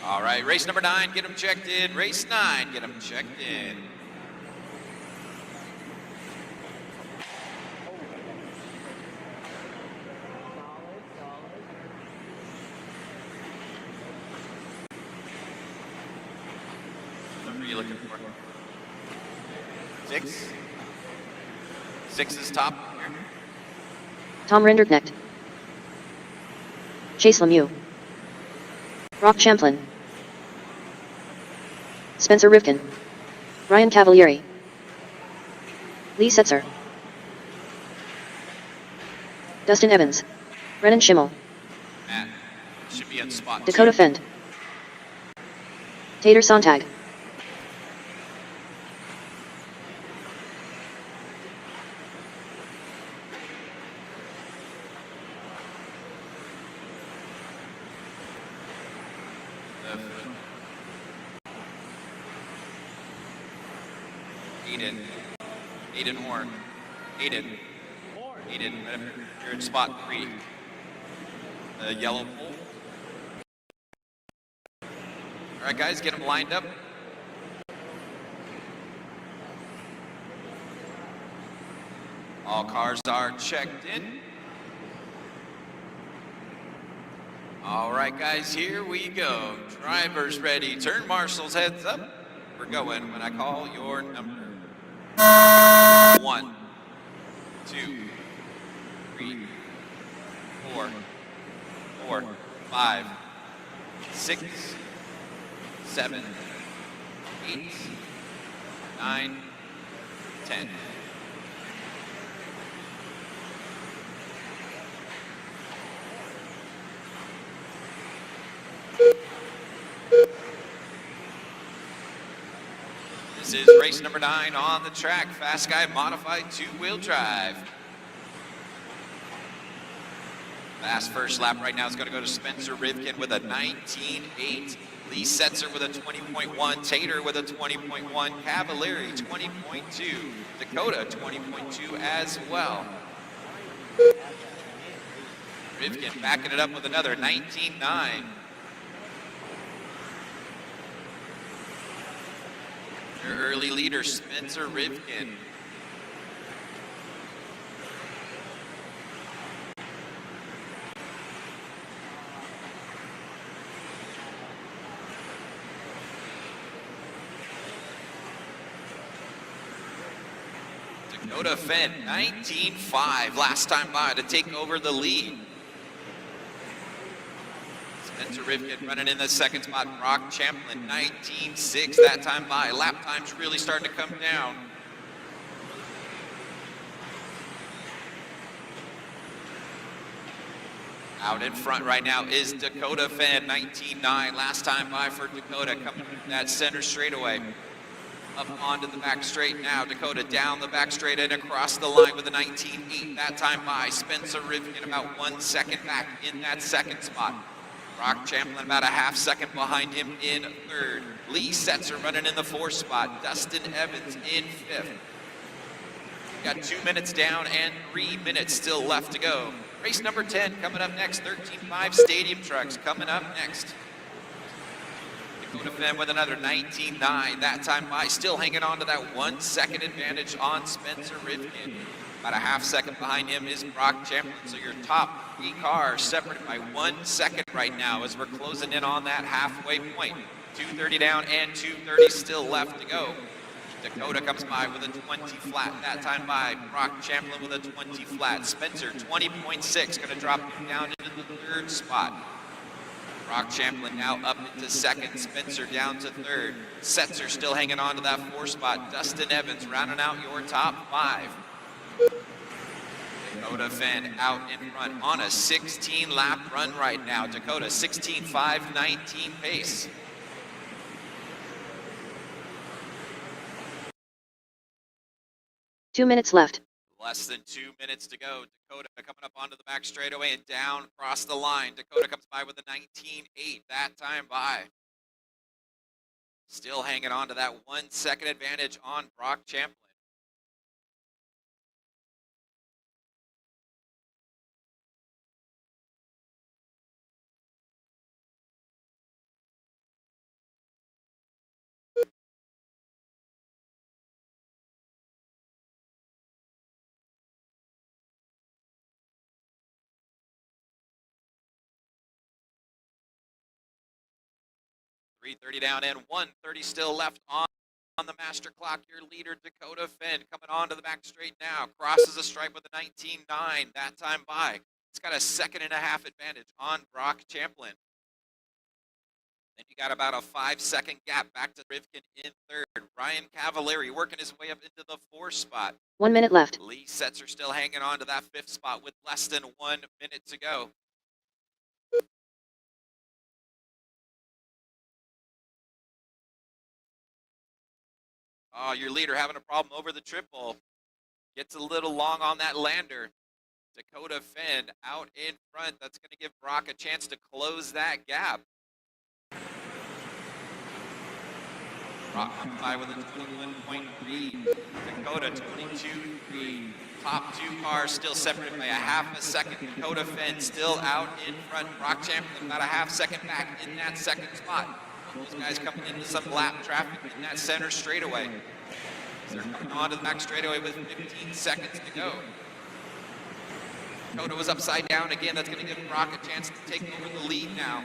A: All right, race number 9, get them checked in. Race 9, get them checked in. What number are you looking for? 6? 6 is top here.
B: Tom Rinderknecht. Chase Lemieux. Brock Champlin. Spencer Rivkin. Ryan Cavalieri. Lee Setzer. Dustin Evans. Brennan Schimmel.
A: Matt should be on spot
B: Dakota
A: 2.
B: Fend. Tater Sontag.
A: Aiden Horn. Aiden, right up here. You're in spot 3. The yellow pole. All right, guys, get them lined up. All cars are checked in. All right, guys, here we go. Drivers ready. Turn marshals, heads up. We're going when I call your number. 1, 2, 3, 4, 5, 6, 7, 8, 9, 10. This is race number 9 on the track. Fast Guy Modified 2-wheel drive. Fast first lap right now is going to go to Spencer Rivkin with a 19.8. Lee Setzer with a 20.1. Tater with a 20.1. Cavalieri 20.2. Dakota 20.2 as well. Rivkin backing it up with another 19.9. Your early leader, Spencer Rivkin. Dakota Fenn, 19.5 last time by to take over the lead. Spencer Rivkin running in the second spot. Brock Champlin, 19.6 that time by. Lap time's really starting to come down. Out in front right now is Dakota Fenn, 19.9 last time by for Dakota, coming from that center straightaway. Up onto the back straight now. Dakota down the back straight and across the line with a 19.8 that time by. Spencer Rivkin about 1 second back in that second spot. Brock Champlin about a half second behind him in third. Lee Setzer running in the fourth spot. Dustin Evans in fifth. Got 2 minutes down and 3 minutes still left to go. Race number 10 coming up next. 13.5 Stadium Trucks coming up next. Dakota Fenn with another 19.9 that time by, still hanging on to that 1 second advantage on Spencer Rivkin. About a half second behind him is Brock Champlin, so your top 3 cars separated by 1 second right now as we're closing in on that halfway point. 2:30 down and 2:30 still left to go. Dakota comes by with a 20 flat that time by. Brock Champlin with a 20 flat. Spencer 20.6, going to drop him down into the third spot. Brock Champlin now up into second. Spencer down to third. Setzer still hanging on to that 4 spot. Dustin Evans rounding out your top 5. Dakota Fenn out in front on a 16-lap run right now. Dakota 16.5.19 pace.
B: Two minutes left.
A: Less than 2 minutes to go. Dakota coming up onto the back straightaway and down across the line. Dakota comes by with a 19.8 that time by. Still hanging on to that 1 second advantage on Brock Champlin. .330 down and 1:30 still left on the master clock. Your leader, Dakota Fenn, coming onto the back straight now. Crosses the stripe with a 19.9 that time by. It's got a 1.5 second advantage on Brock Champlin. Then you got about a 5 second gap back to Rivkin in third. Ryan Cavalieri working his way up into the 4th spot.
B: 1 minute left.
A: Lee Setzer still hanging on to that 5th spot with less than 1 minute to go. Oh, your leader having a problem over the triple. Gets a little long on that lander. Dakota Fenn out in front. That's going to give Brock a chance to close that gap. Brock comes by with a 21.3. Dakota 22.3. Top 2 cars still separated by a half a second. Dakota Fenn still out in front. Brock Champlin about a half second back in that second spot. Those guys coming into some lap traffic in that center straightaway. They're coming onto the back straightaway with 15 seconds to go. Dakota was upside down again. That's going to give Brock a chance to take over the lead now.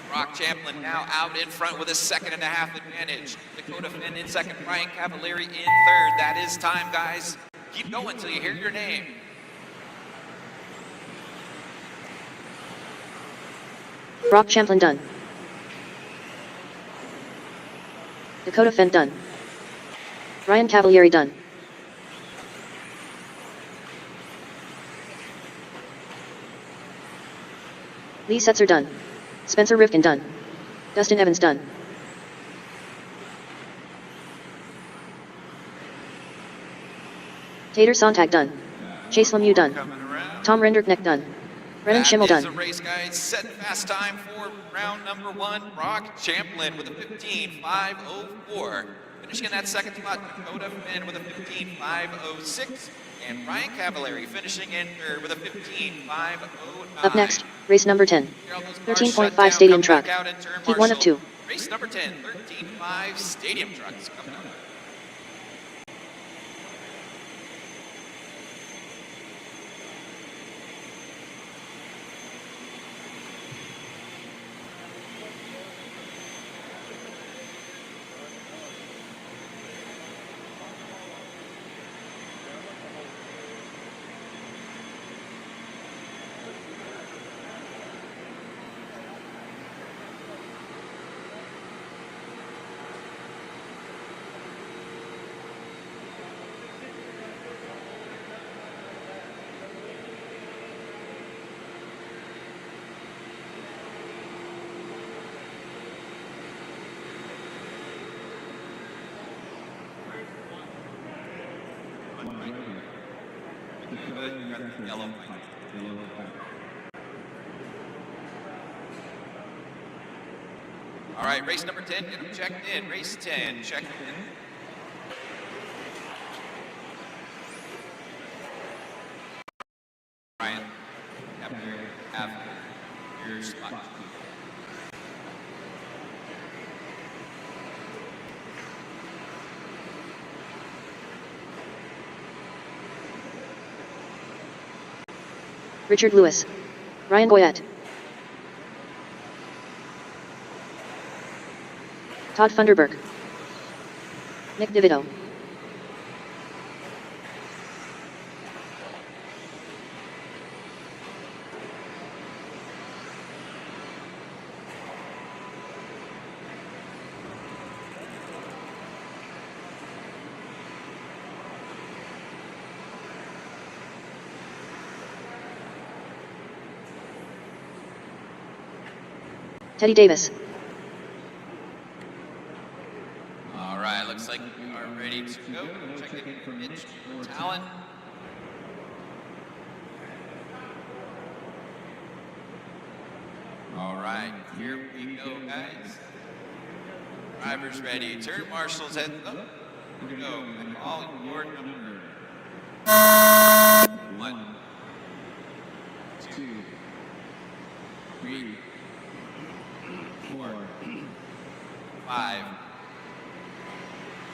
A: Brock Champlin now out in front with a 1.5 second advantage. Dakota Fenn in second. Ryan Cavalieri in third. That is time, guys. Keep going until you hear your name.
B: Brock Champlin done. Dakota Fenn done. Ryan Cavalieri done. Lee Setzer done. Spencer Rivkin done. Dustin Evans done. Tater Sontag done. Chase Lemieux done.
A: Coming around.
B: Tom Renderknecht done. Brennan Schimmel
A: That is
B: done.
A: a race, guys. Set fast time for round number 1. Brock Champlin with a 15.504. Finishing in that second spot, Dakota Finn with a 15.506. And Ryan Cavallari finishing in third with a 15.509.
B: Up next, race number 10.
A: Here all those cars shut
B: 13.5
A: down,
B: Stadium
A: coming back
B: Truck.
A: out in turn
B: Heat 1 of
A: marshal.
B: 2.
A: Race number 10, 13.5 Stadium Trucks coming up. Yellow flag. All right, race number 10, get them checked in. Race 10, checked in. Ryan, have your spot.
B: Richard Lewis. Ryan Boyette. Todd Funderburg. Nick DeVito. Teddy Davis.
A: All right, looks like we are ready to go. Check in for Mitch Talent. All right, here we go, guys. Drivers ready. Turn marshals heads up. Here we go. And all your number. 1, 2, 3, 4, 5,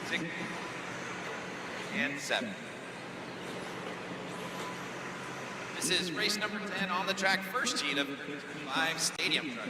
A: 6, and 7. This is race number 10 on the track, first heat of 5 Stadium Truck.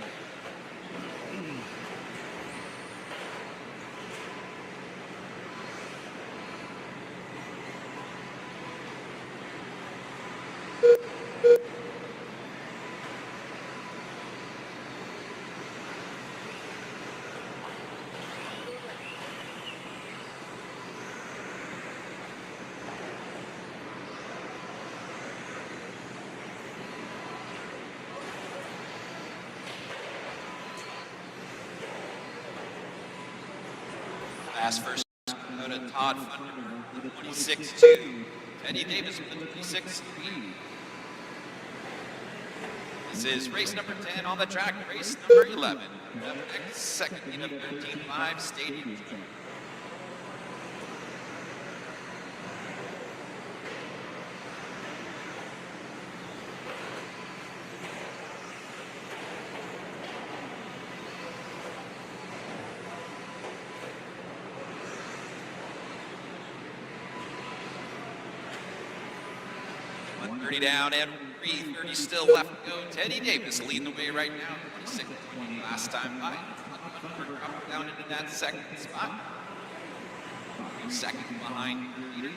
A: Last first go to Todd Funderburg with 26.2. Teddy Davis with 26.3. This is race number 10 on the track, race number 11. Up next, second heat of 13.5 Stadium Truck. Down and 3:30 still left to go. Teddy Davis leading the way right now. 26.20 last time by. Dropping down into that second spot. Second behind the leader.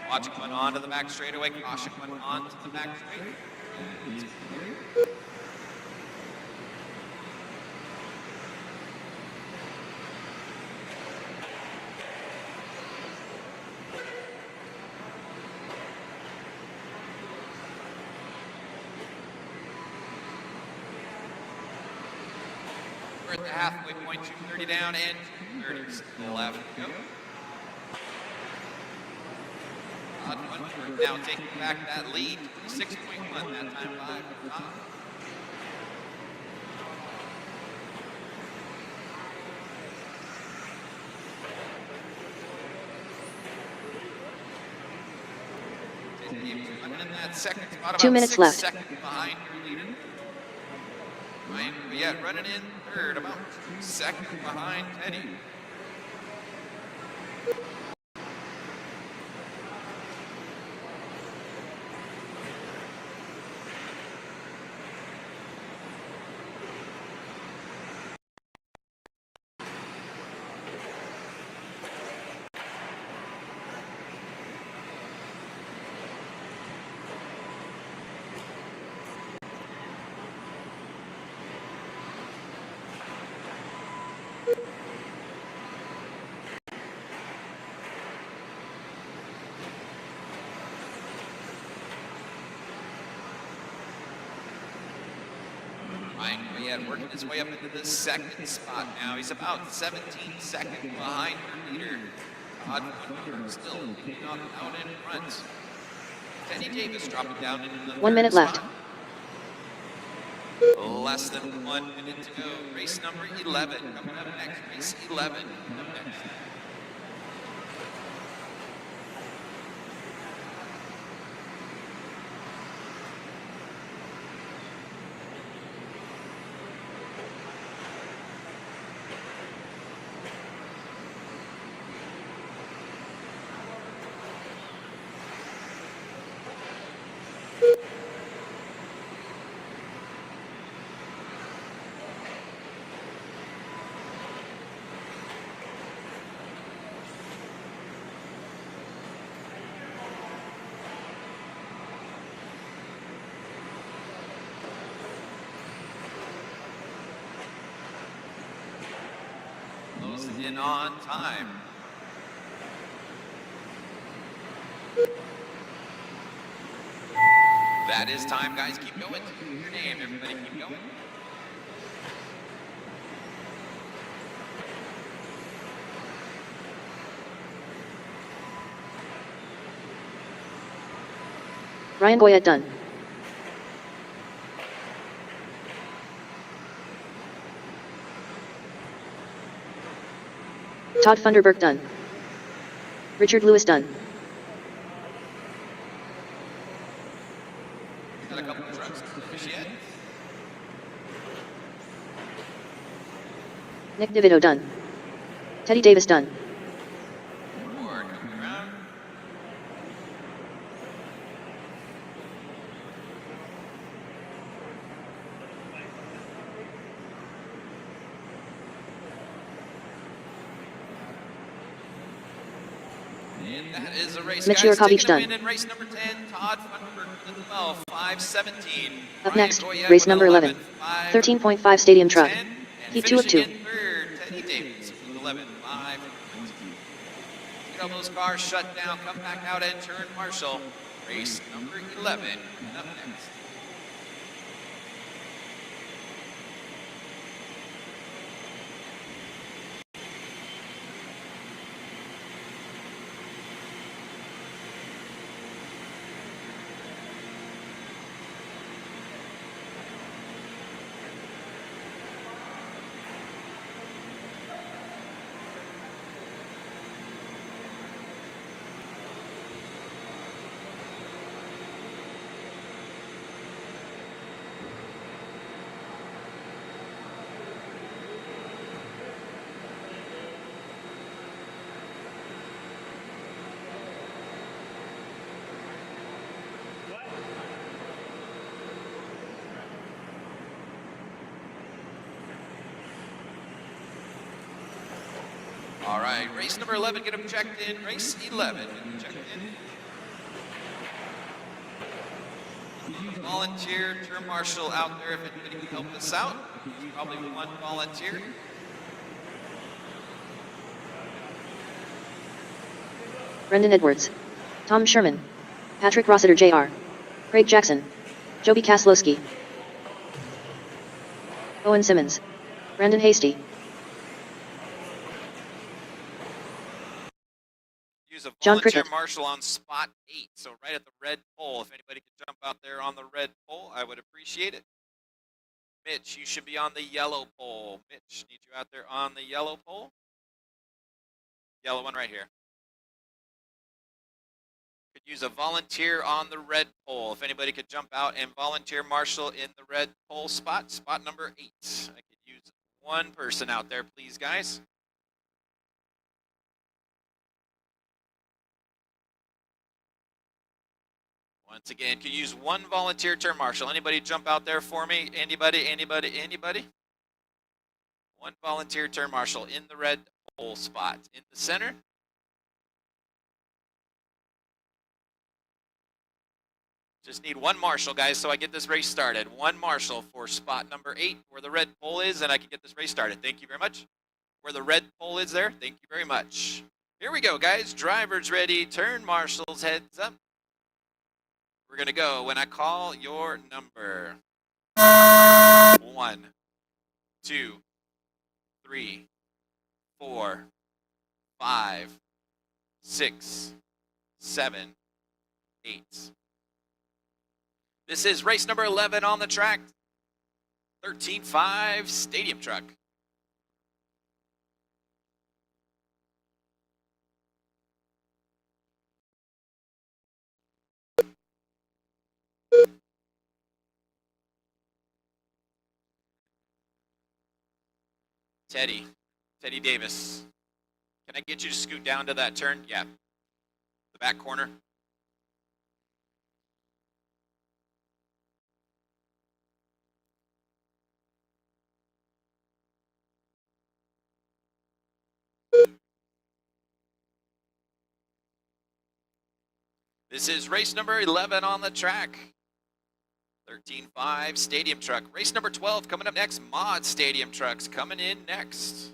A: Watching went on to the back straightaway. Caution went on to the back straight. We're at the halfway point, 230 down and 230 still left to go. Todd Funderburk now taking back that lead, 6.1 that time by for Todd. Running in that second spot,
B: 2
A: about
B: minutes
A: 6
B: left.
A: seconds behind your leader. Ryan Goyette running in third, about 2 seconds behind Teddy. Ryan Goyette working his way up into the second spot now. He's about 17 seconds behind the leader. Todd Funderburk still leading off out in front. Teddy Davis dropping down into the
B: 1 minute
A: third
B: left.
A: spot. Less than 1 minute to go. Race number 11 coming up next. Race 11 coming up next. Closing in on time. That is time, guys. Keep going. Your name, everybody, keep going.
B: Ryan Goyette done. Todd Funderburk done. Richard Lewis done.
A: Got a couple of trucks to finish yet.
B: Nick DeVito done. Teddy Davis done.
A: More coming around. And that is a race,
B: Mitch
A: guys.
B: Yurkovich
A: Taking the
B: done.
A: win in race number 10, Todd Funderburk with the 12, 5:17.
B: Up
A: Ryan
B: next,
A: Goyette
B: race
A: with
B: number 11.
A: 5,
B: 13.5 stadium truck.
A: 10, and
B: Heat 2 of 2.
A: finishing in third, Teddy Davis with 11, 5. Get all those cars shut down, come back out and turn marshal. Race number 11 up next. All right, race number 11, get them checked in. Race 11, get them checked in. volunteer term marshal out there if anybody can help us out. Probably one volunteer.
B: Brendan Edwards, Tom Sherman, Patrick Rossiter Jr., Craig Jackson, Joby Kaslowski, Owen Simmons, Brandon Hasty.
A: Use a
B: John
A: volunteer
B: Cricket.
A: marshal on spot 8, so right at the red pole. If anybody could jump out there on the red pole, I would appreciate it. Mitch, you should be on the yellow pole. Mitch, need you out there on the yellow pole. Yellow one right here. Could use a volunteer on the red pole. If anybody could jump out and volunteer marshal in the red pole spot, spot number 8. I could use one person out there, please, guys. Once again, could use one volunteer term marshal. Anybody jump out there for me? Anybody? One volunteer term marshal in the red pole spot in the center. Just need one marshal, guys, so I get this race started. One marshal for spot number 8, where the red pole is, and I can get this race started. Thank you very much. Where the red pole is there, thank you very much. Here we go, guys. Drivers ready, turn marshals, heads up. We're going to go when I call your number. 1, 2, 3, 4, 5, 6, 7, 8. This is race number 11 on the track. 13.5 Stadium Truck. Teddy Davis. Can I get you to scoot down to that turn? Yeah. The back corner. This is race number 11 on the track. 13.5 Stadium Truck. Race number 12 coming up next. Mod Stadium Trucks coming in next.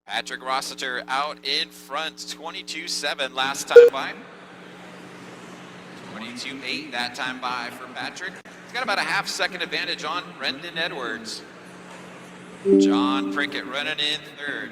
A: Patrick Rossiter out in front. 22.7 last time by. 22.8 that time by for Patrick. He's got about a half-second advantage on Brendan Edwards. John Prickett running in third.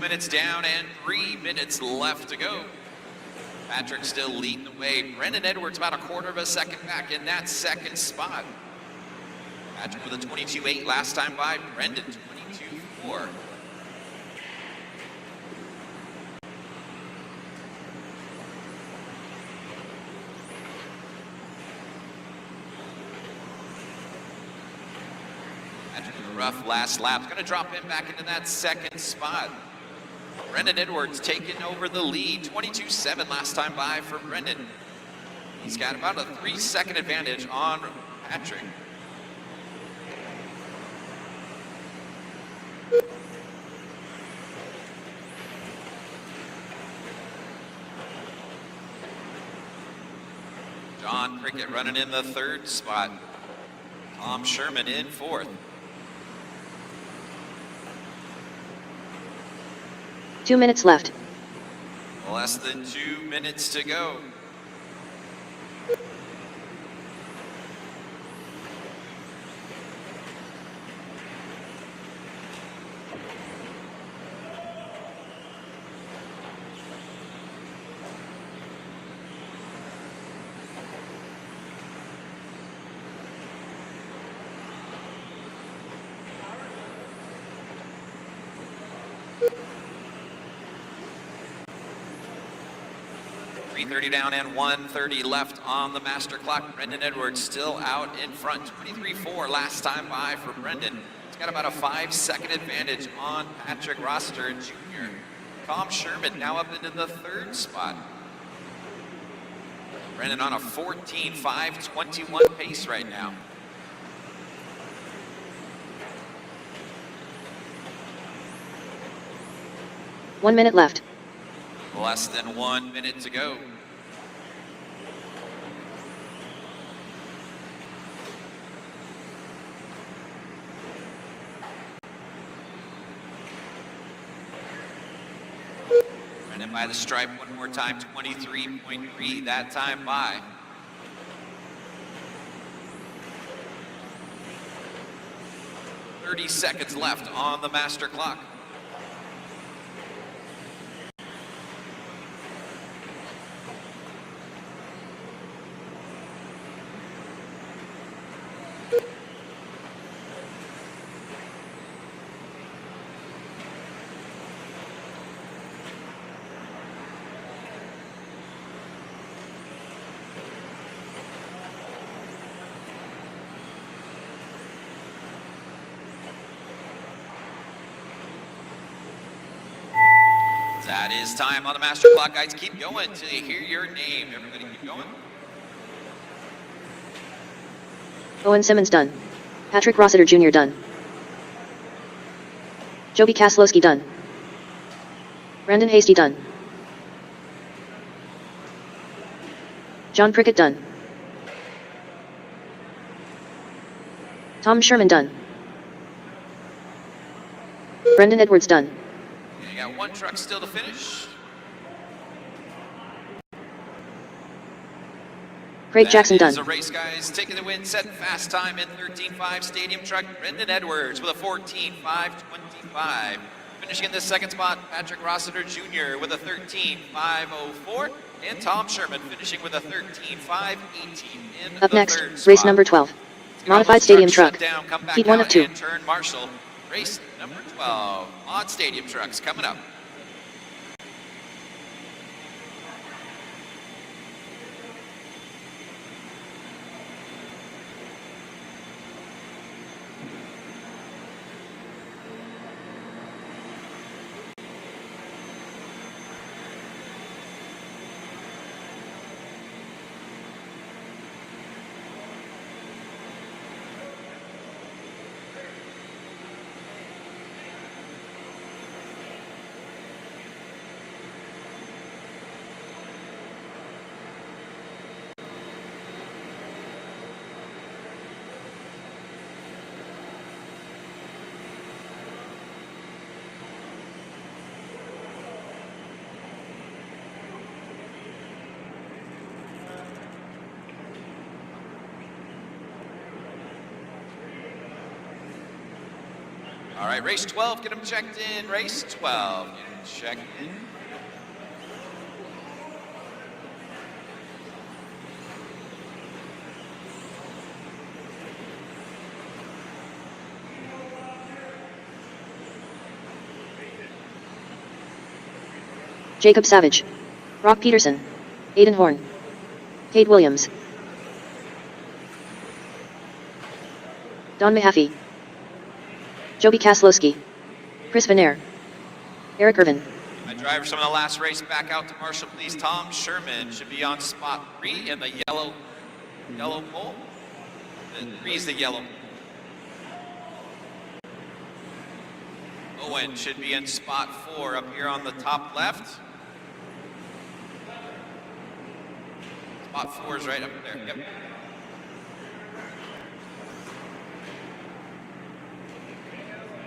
A: Minutes down and 3 minutes left to go. Patrick still leading the way. Brendan Edwards about a quarter of a second back in that second spot. Patrick with a 22.8 last time by. Brendan 22.4. Patrick with a rough last lap. Going to drop him back into that second spot. Brendan Edwards taking over the lead, 22.7 last time by for Brendan. He's got about a 3-second advantage on Patrick. John Prickett running in the third spot. Tom Sherman in fourth.
B: 2 minutes left.
A: Less than 2 minutes to go. 3:30 down and 1:30 left on the master clock. Brendan Edwards still out in front. 23-4 last time by for Brendan. He's got about a 5-second advantage on Patrick Rossiter Jr. Tom Sherman now up into the 3rd spot. Brendan on a 14:5:21 pace right now.
B: One minute left.
A: Less than 1 minute to go. Brendan by the stripe one more time, 23.3 that time by. $30 left on the master clock. That is time on the master clock, guys. Keep going till you hear your name. Everybody keep going.
B: Owen Simmons done. Patrick Rossiter Jr. done. Joby Kaslowski done. Brandon Hasty done. John Prickett done. Tom Sherman done. Brendan Edwards done.
A: You got one truck still to finish.
B: Craig Jackson
A: That is
B: done.
A: a race, guys. Taking the win, setting fast time in 13.5 stadium truck. Brendan Edwards with a 14.5.25. Finishing in the 2nd spot, Patrick Rossiter Jr. with a 13.5.04. And Tom Sherman finishing with a 13.5.18 in
B: Up
A: the
B: next,
A: 3rd
B: race
A: spot.
B: number 12.
A: Let's get all
B: Modified
A: those
B: stadium
A: trucks
B: truck.
A: shut down, come back
B: Heat 1
A: out
B: of 2.
A: and turn marshal. Race number 12. Mod stadium trucks coming up. All right, race 12, get them checked in. Race 12, get them checked in.
B: Jacob Savage. Brock Peterson. Aiden Horn. Cade Williams. Don Mahaffey. Joby Kaslowski. Chris Venair. Eric Irvin.
A: My driver, some of the last race back out to Marshall, please. Tom Sherman should be on spot 3 in the yellow pole. 3 is the yellow. Owen should be in spot 4 up here on the top left. Spot 4 is right up there. Yep.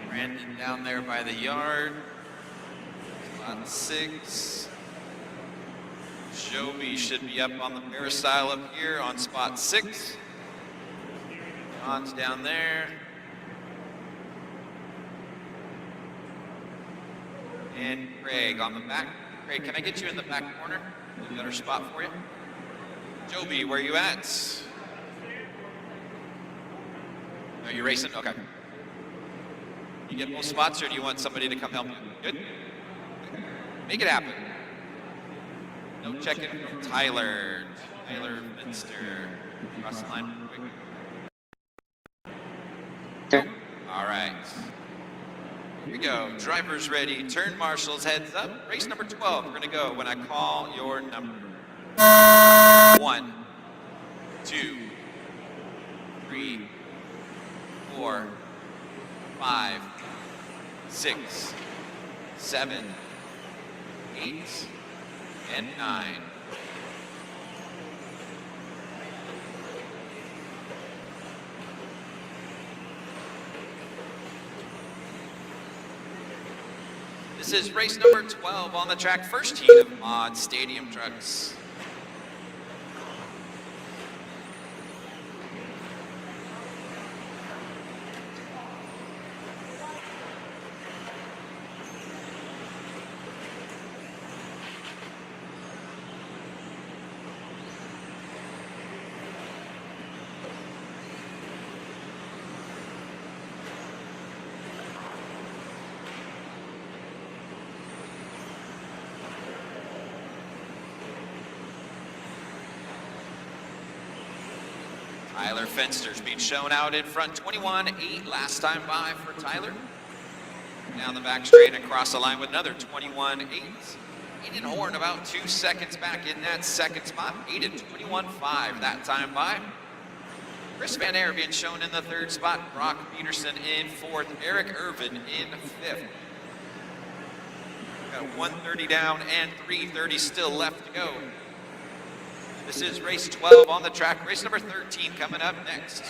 A: Brandon down there by the yard. Spot 6. Joby should be up on the peristyle up here on spot 6. John's down there. And Craig on the back. Craig, can I get you in the back corner? A better spot for you. Joby, where you at? Are you racing? Okay. You get both spots, or do you want somebody to come help you? Good? Make it happen. No check-in from Tyler. Tyler Finster. Cross the line real quick.
B: Sir.
A: All right. Here we go. Drivers ready. Turn marshals, heads up. Race number 12. We're going to go when I call your number. 1, 2, 3, 4, 5, 6, 7, 8, and 9. This is race number 12 on the track, first heat of Mod Stadium Trucks. Tyler Finster's being shown out in front, 21.8 last time by for Tyler. Down the back straight and across the line with another 21.8. Aiden Horn about 2 seconds back in that second spot. Aiden 21.5 that time by. Chris Van Air being shown in the third spot. Brock Peterson in fourth. Eric Irvin in fifth. Got 130 down and 330 still left to go. This is race 12 on the track. Race number 13 coming up next.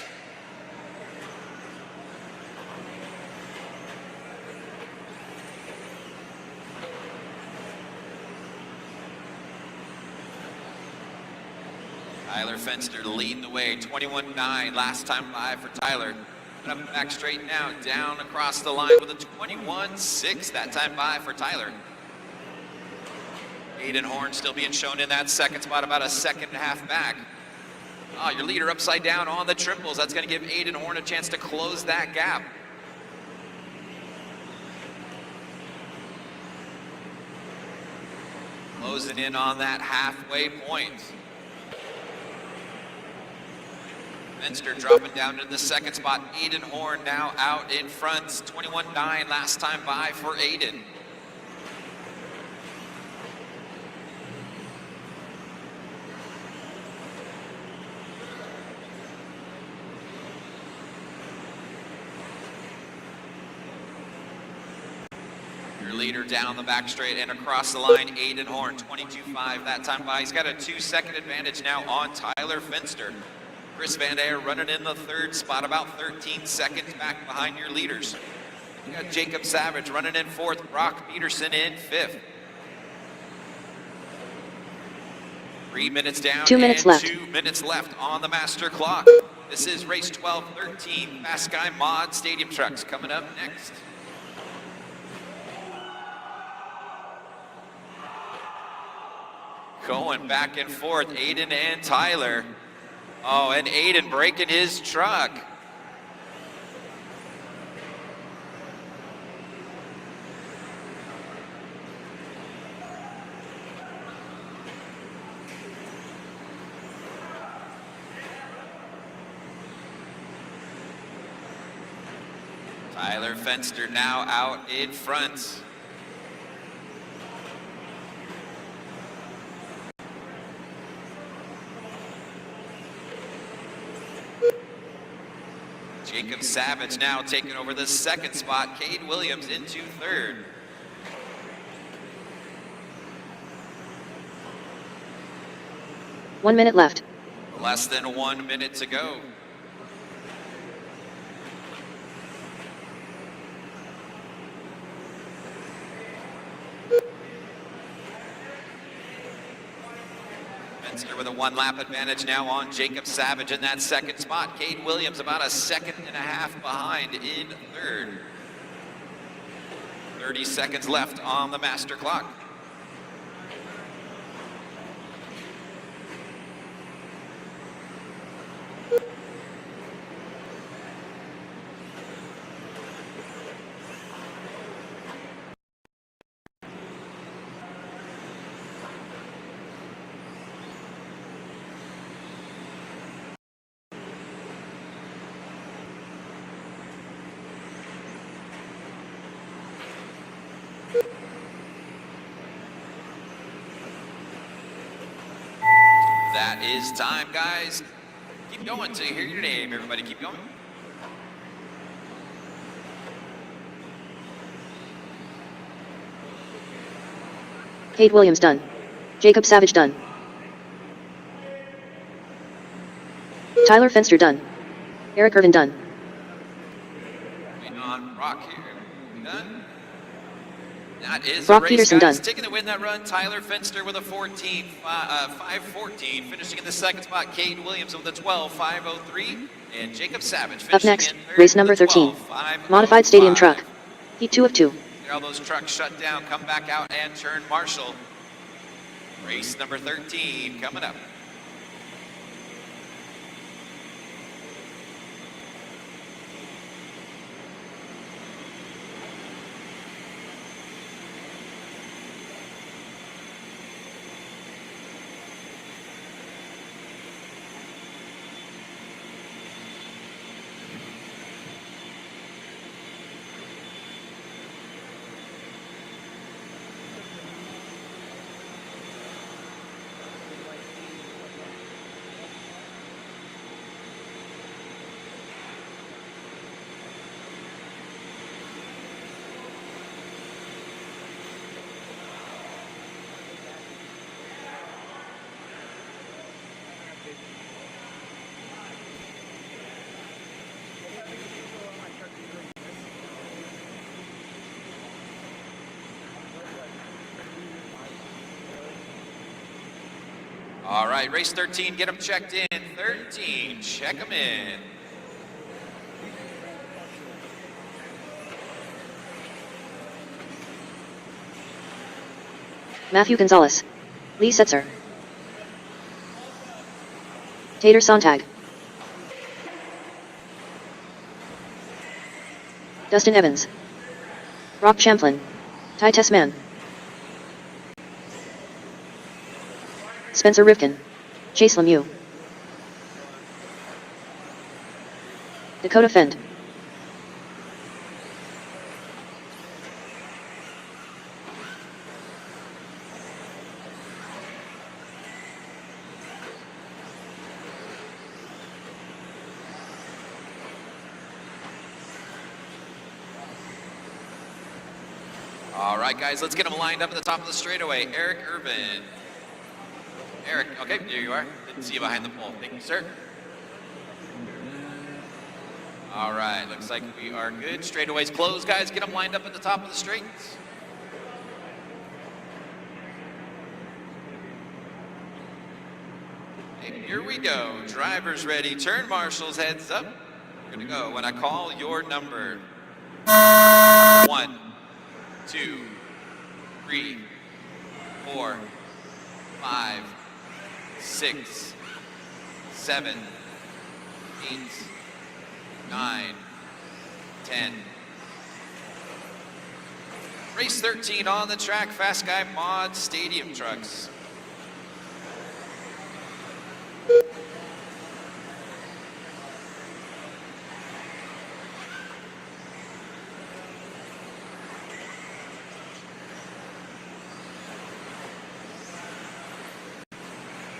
A: Tyler Finster leading the way, 21.9 last time by for Tyler. Up back straight now, down across the line with a 21.6 that time by for Tyler. Aiden Horn still being shown in that second spot, about a second and a half back. Oh, your leader upside down on the triples. That's going to give Aiden Horn a chance to close that gap. Closing in on that halfway point. Finster dropping down to the second spot. Aiden Horn now out in front. 21.9 last time by for Aiden. Your leader down the back straight and across the line, Aiden Horn, 22.5 that time by. He's got a 2-second advantage now on Tyler Finster. Chris Van Air running in the third spot, about 13 seconds back behind your leaders. You got Jacob Savage running in fourth, Brock Peterson in fifth. 3 minutes down
B: 2 minutes
A: and
B: left.
A: 2 minutes left on the master clock. This is race 12-13, Fast Sky Mod Stadium Trucks coming up next. Going back and forth, Aiden and Tyler. Oh, and Aiden breaking his truck. Tyler Finster now out in front. Jacob Savage now taking over the second spot. Cade Williams into third.
B: One minute left.
A: Less than 1 minute to go. Finster with a 1 lap advantage now on Jacob Savage in that second spot. Cade Williams about a second and a half behind in third. 30 seconds left on the master clock. That is time, guys. Keep going till you hear your name. Everybody keep going.
B: Cade Williams done. Jacob Savage done. Tyler Fenster done. Eric Irvin done.
A: Waiting on Brock here. Done. That is
B: Brock
A: the race,
B: Peterson
A: guys.
B: done.
A: Taking the win that run, Tyler Fenster with a 5:14. Finishing in the second spot, Cade Williams with a 12:5:03. And Jacob Savage finishing
B: Up next,
A: in third
B: race
A: with
B: number
A: a
B: 13.
A: 12:5:05.
B: Modified stadium truck. Heat 2 of 2.
A: All those trucks shut down, come back out and turn marshal. Race number 13 coming up. All right, race 13, get them checked in. 13, check them in.
B: Matthew Gonzalez. Lee Setzer. Tater Sontag. Dustin Evans. Brock Champlin. Ty Tessman. Spencer Rivkin. Chase Lemieux. Dakota Fend.
A: All right, guys, let's get them lined up at the top of the straightaway. Eric Irvin. Eric, okay, there you are. Didn't see you behind the pole. Thank you, sir. All right, looks like we are good. Straightaways closed, guys. Get them lined up at the top of the straights. And here we go. Drivers ready. Turn marshals, heads up. We're gonna go when I call your number. 1, 2, 3, 4, 5, 6, 7, 8, 9, 10. Race 13 on the track, Fast Guy Mod Stadium Trucks.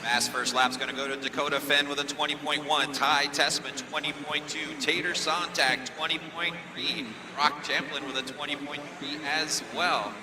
A: Fast first lap's going to go to Dakota Fenn with a 20.1, Ty Tessman 20.2, Tater Sontag 20.3, Brock Champlin with a 20.3 as well.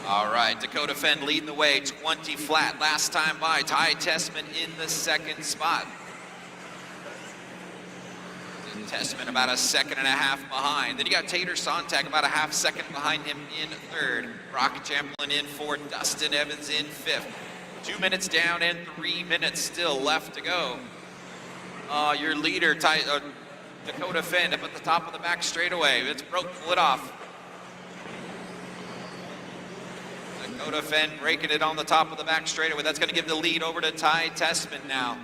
A: All right, Dakota Fenn leading the way, 20 flat last time by. Ty Tessman in the second spot. Tessman about a second and a half behind. Then you got Tater Sontag about a half second behind him in third. Brock Champlin in fourth. Dustin Evans in fifth. 2 minutes down and 3 minutes still left to go. Your leader, Dakota Fenn, up at the top of the back straightaway. It's broke, pull it off. Dakota Fenn breaking it on the top of the back straightaway. That's going to give the lead over to Ty Tessman now.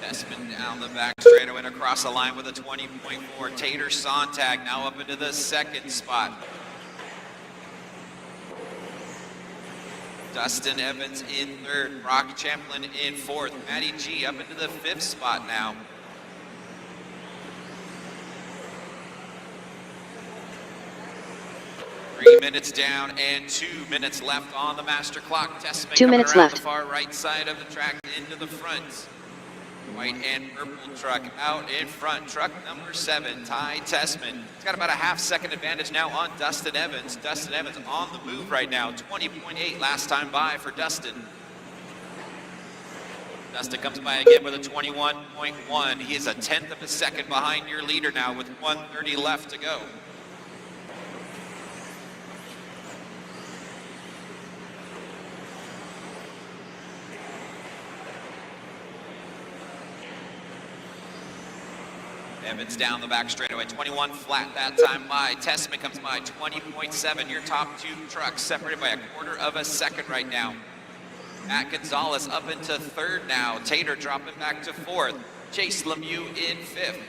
A: Tessman down the back straightaway and across the line with a 20.4. Tater Sontag now up into the second spot. Dustin Evans in third. Brock Champlin in fourth. Matty G up into the fifth spot now. Three minutes down and 2 minutes left on the master clock. Tessman
B: 2
A: coming
B: minutes
A: around
B: left.
A: the far right side of the track into the front. White and purple truck out in front. Truck number 7, Ty Tessman. He's got about a half second advantage now on Dustin Evans. Dustin Evans on the move right now. 20.8 last time by for Dustin. Dustin comes by again with a 21.1. He is a tenth of a second behind your leader now with 1:30 left to go. Evans down the back straightaway, 21 flat that time by. Tessman comes by 20.7. Your top two trucks separated by a quarter of a second right now. Matt Gonzalez up into third now. Tater dropping back to fourth. Chase Lemieux in fifth.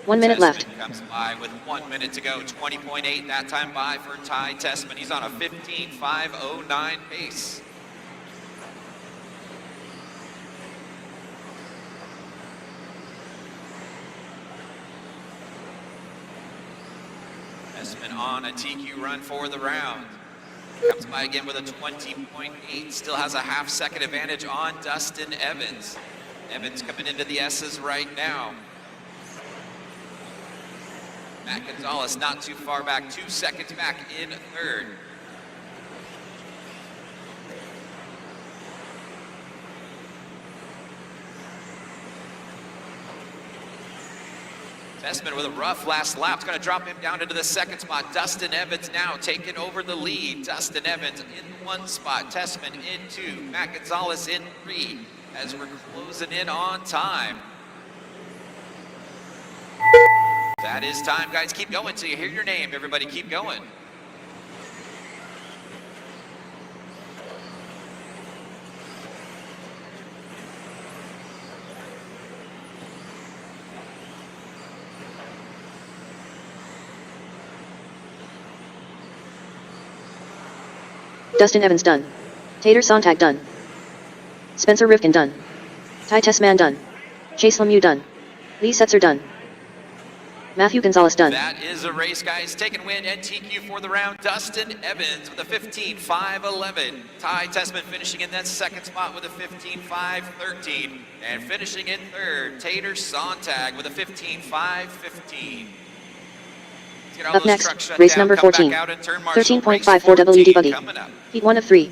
B: One minute left.
A: Tessman comes by with 1 minute to go. 20.8 that time by for Ty Tessman. He's on a 15.509 pace. Tessman on a TQ run for the round. Comes by again with a 20.8. Still has a half second advantage on Dustin Evans. Evans coming into the S's right now. Matt Gonzalez not too far back, 2 seconds back in third. Tessman with a rough last lap. It's going to drop him down into the second spot. Dustin Evans now taking over the lead. Dustin Evans in one spot. Tessman in two. Matt Gonzalez in three as we're closing in on time. That is time, guys. Keep going till you hear your name. Everybody keep going.
B: Dustin Evans done. Tater Sontag done. Spencer Rivkin done. Ty Tessman done. Chase Lemieux done. Lee Setzer done. Matthew Gonzalez done.
A: That is a race, guys. Taking win and TQ for the round. Dustin Evans with a 15.511. Ty Tessman finishing in that second spot with a 15.513. And finishing in third, Tater Sontag with a 15.515.
B: Up next, race number 14. 13.54 WD Buggy. Heat 1 of 3.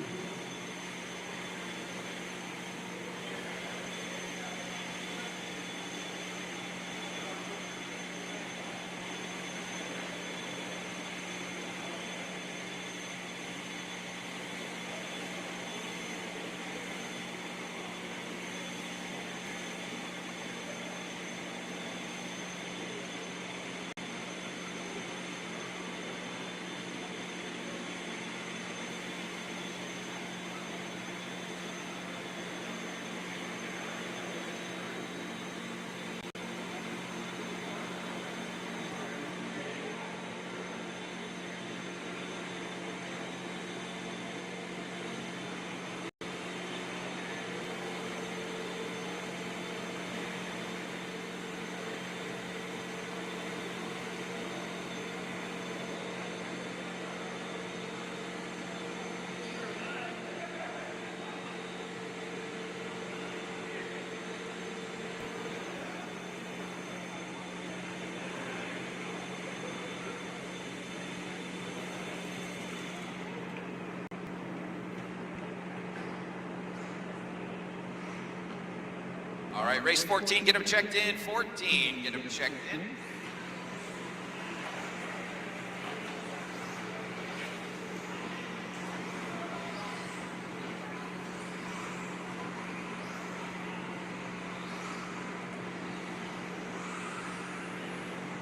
A: All right, race 14, get them checked in. 14, get them checked in.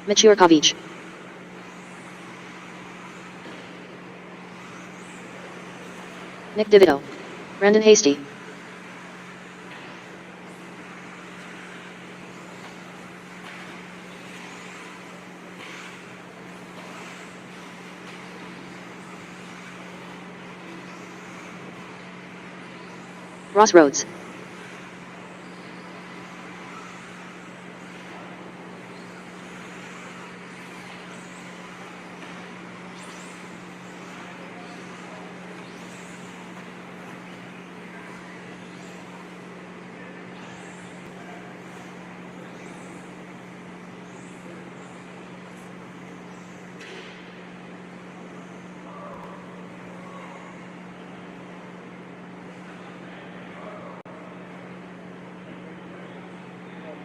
B: Michurkovic. Nick DeVito. Brandon Hasty. Ross Rhodes.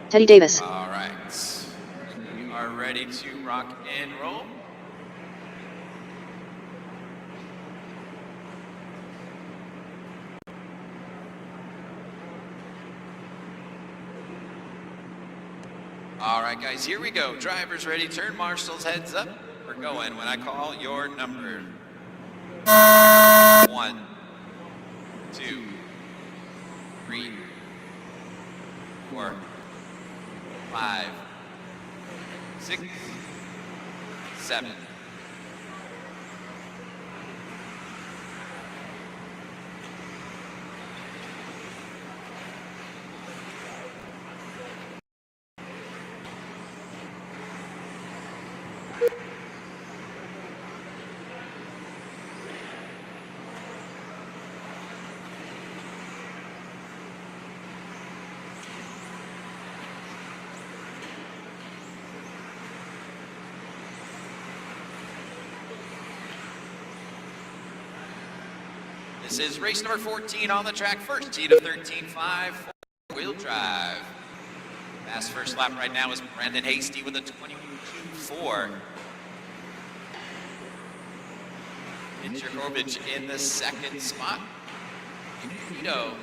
B: Teddy Davis.
A: All right. We are ready to rock and roll. All right, guys, here we go. Drivers ready, turn marshals, heads up. We're going when I call your number. 1, 2, 3, 4, 5, 6, 7. This is race number 14 on the track, first heat of 13.5, four-wheel drive. Fast first lap right now is Brandon Hasty with a 22.4. Michurkovic in the second spot. Vito,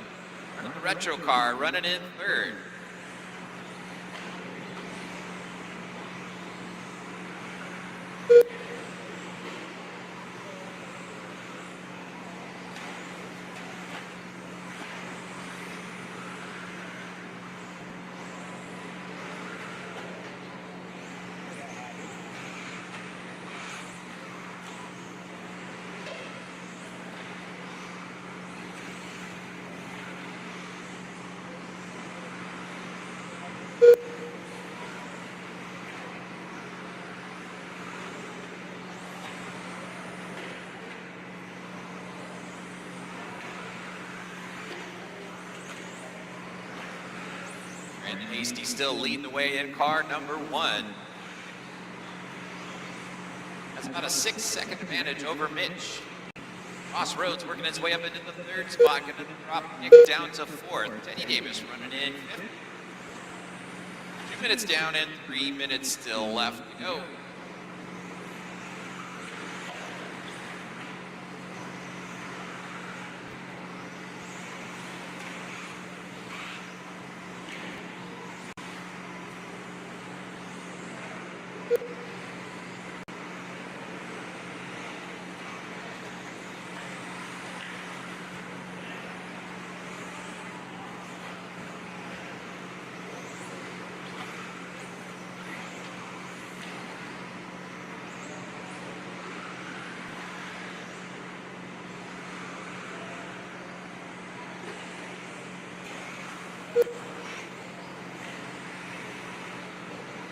A: running the retro car, running in third. Brandon Hasty still leading the way in car number 1. That's about a 6-second advantage over Mitch. Ross Rhodes working his way up into the third spot, going to drop Nick down to 4th. Teddy Davis running in 5th. 2 minutes down and 3 minutes still left to go.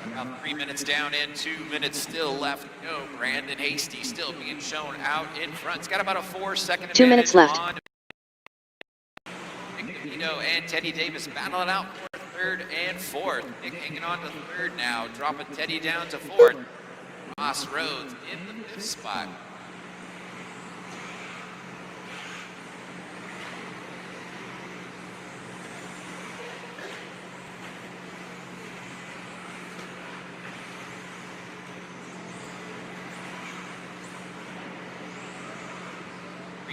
A: About 3 minutes down and 2 minutes still left to go. Brandon Hasty still being shown out in front. It's got about a 4-second advantage.
B: 2 minutes left.
A: On Nick DeVito and Teddy Davis battling out for 3rd and 4th. Nick hanging on to 3rd now, dropping Teddy down to 4th. Ross Rhodes in the 5th spot.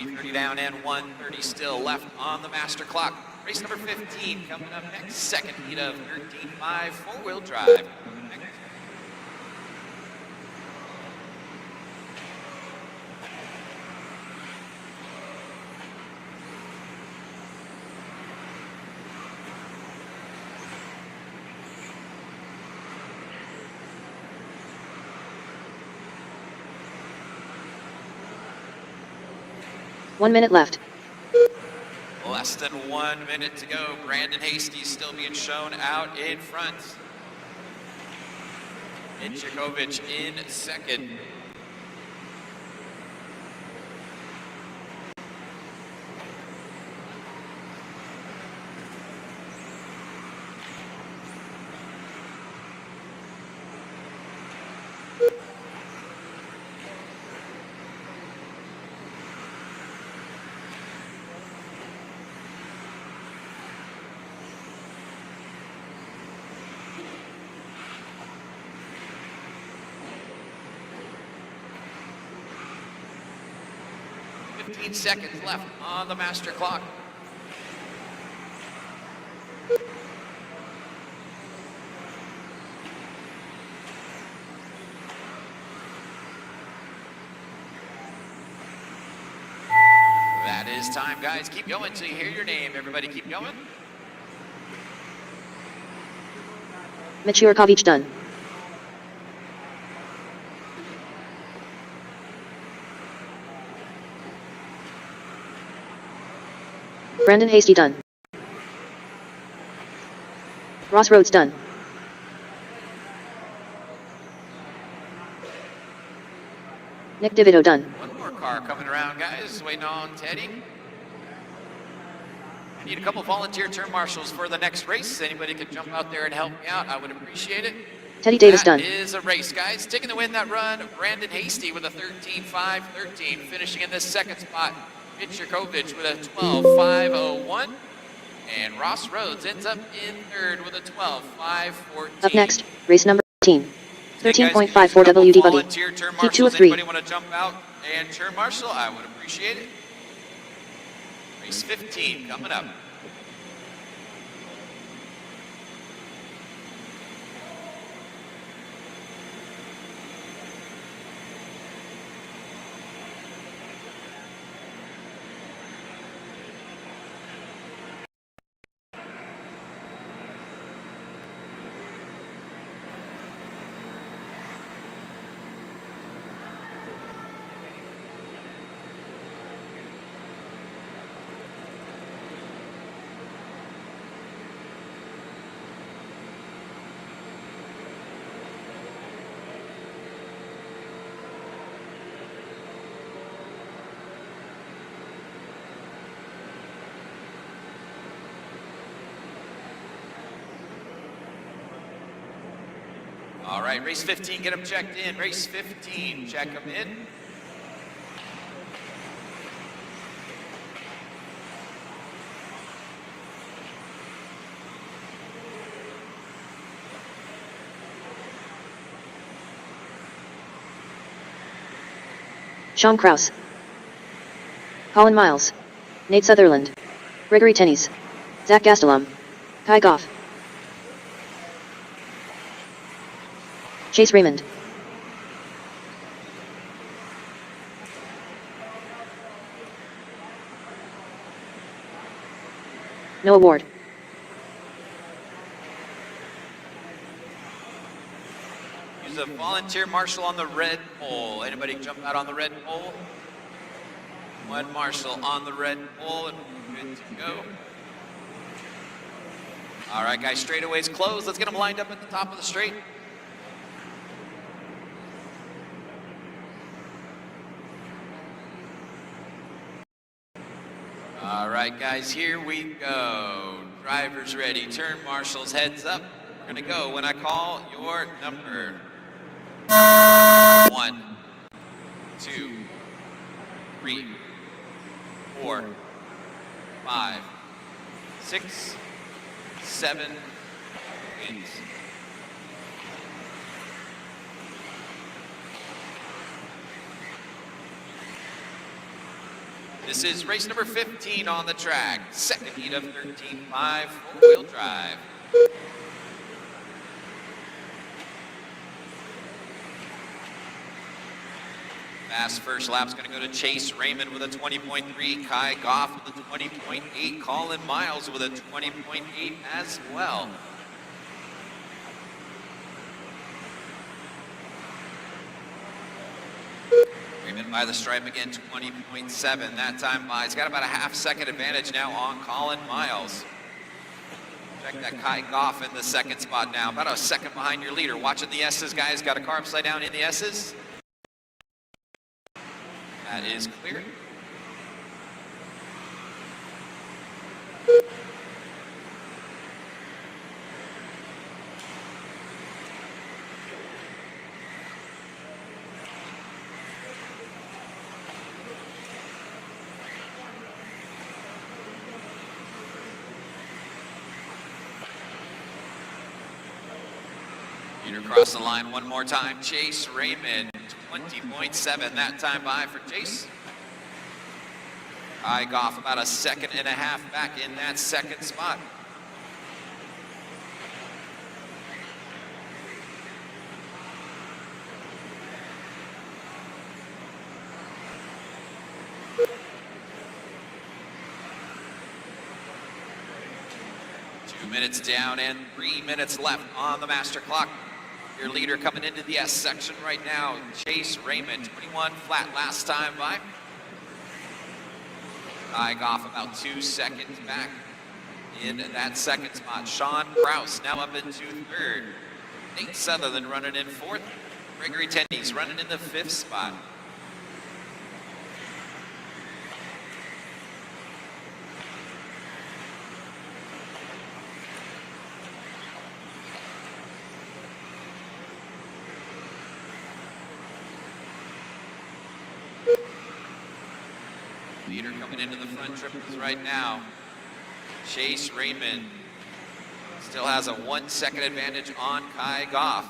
A: 3:30 down and 1:30 still left on the master clock. Race number 15 coming up next. Second heat of 13.5 four-wheel drive. Next.
B: One minute left.
A: Less than 1 minute to go. Brandon Hasty still being shown out in front. And Jakovich in second. Seconds left on the master clock. That is time, guys. Keep going till you hear your name. Everybody keep going.
B: Michurkovic done. Brandon Hasty done. Ross Rhodes done. Nick DeVito done.
A: One more car coming around, guys. Waiting on Teddy. I need a couple volunteer turn marshals for the next race. Anybody could jump out there and help me out. I would appreciate it.
B: Teddy Davis done.
A: That is a race, guys. Taking the win that run, Brandon Hasty with a 13.513, finishing in this second spot. Mitch Jakovich with a 12.501. And Ross Rhodes ends up in third with a 12.514.
B: Up next, race number 13.
A: Hey guys,
B: 13.54 WD Buddy. Heat 2 of 3.
A: Anybody want to jump out and turn marshal? I would appreciate it. Race 15 coming up. All right, race 15, get them checked in. Race 15, check them in.
B: Sean Kraus. Colin Miles. Nate Sutherland. Gregory Tennies. Zach Gastelum. Kai Goff. Chase Raymond. Noah Ward.
A: Use a volunteer marshal on the red pole. Anybody jump out on the red pole? One marshal on the red pole and good to go. All right, guys, straightaways closed. Let's get them lined up at the top of the straight. All right, guys, here we go. Drivers ready, turn marshals, heads up. We're gonna go when I call your number. 1, 2, 3, 4, 5, 6, 7, 8. This is race number 15 on the track. Second heat of 13.5 four-wheel drive. Fast first lap's going to go to Chase Raymond with a 20.3, Kai Goff with a 20.8, Colin Miles with a 20.8 as well. Raymond by the stripe again, 20.7. That time by, he's got about a half-second advantage now on Colin Miles. Check that Kai Goff in the second spot now, about a second behind your leader. Watching the S's, guys. Got a car upside down in the S's. That is clear. Leader across the line one more time. Chase Raymond, 20.7. That time by for Chase. Kai Goff about a second and a half back in that second spot. Minutes down and 3 minutes left on the master clock. Your leader coming into the S section right now, Chase Raymond, 21 flat last time by. Kai Goff about 2 seconds back in that second spot. Sean Kraus now up into third. Nate Sutherland running in fourth. Gregory Tendies running in the fifth spot. Leader coming into the front triples right now. Chase Raymond still has a 1 second advantage on Kai Goff.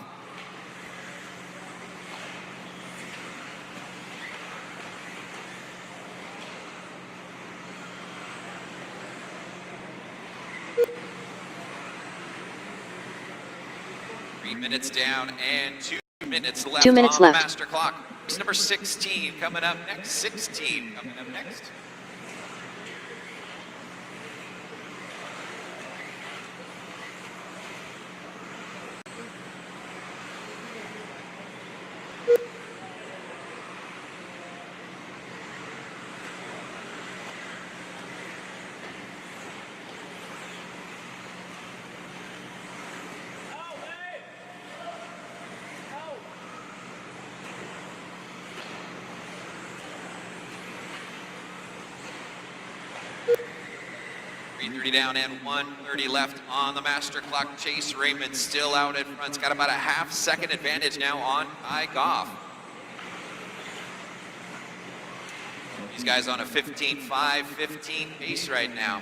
A: Three minutes down and 2 minutes left
B: 2 minutes
A: on
B: left.
A: the master clock. Race number 16 coming up next. 16 coming up next. .330 down and 1:30 left on the master clock. Chase Raymond still out in front. It's got about a half-second advantage now on Kai Goff. These guys on a 15.5, 15 pace right now.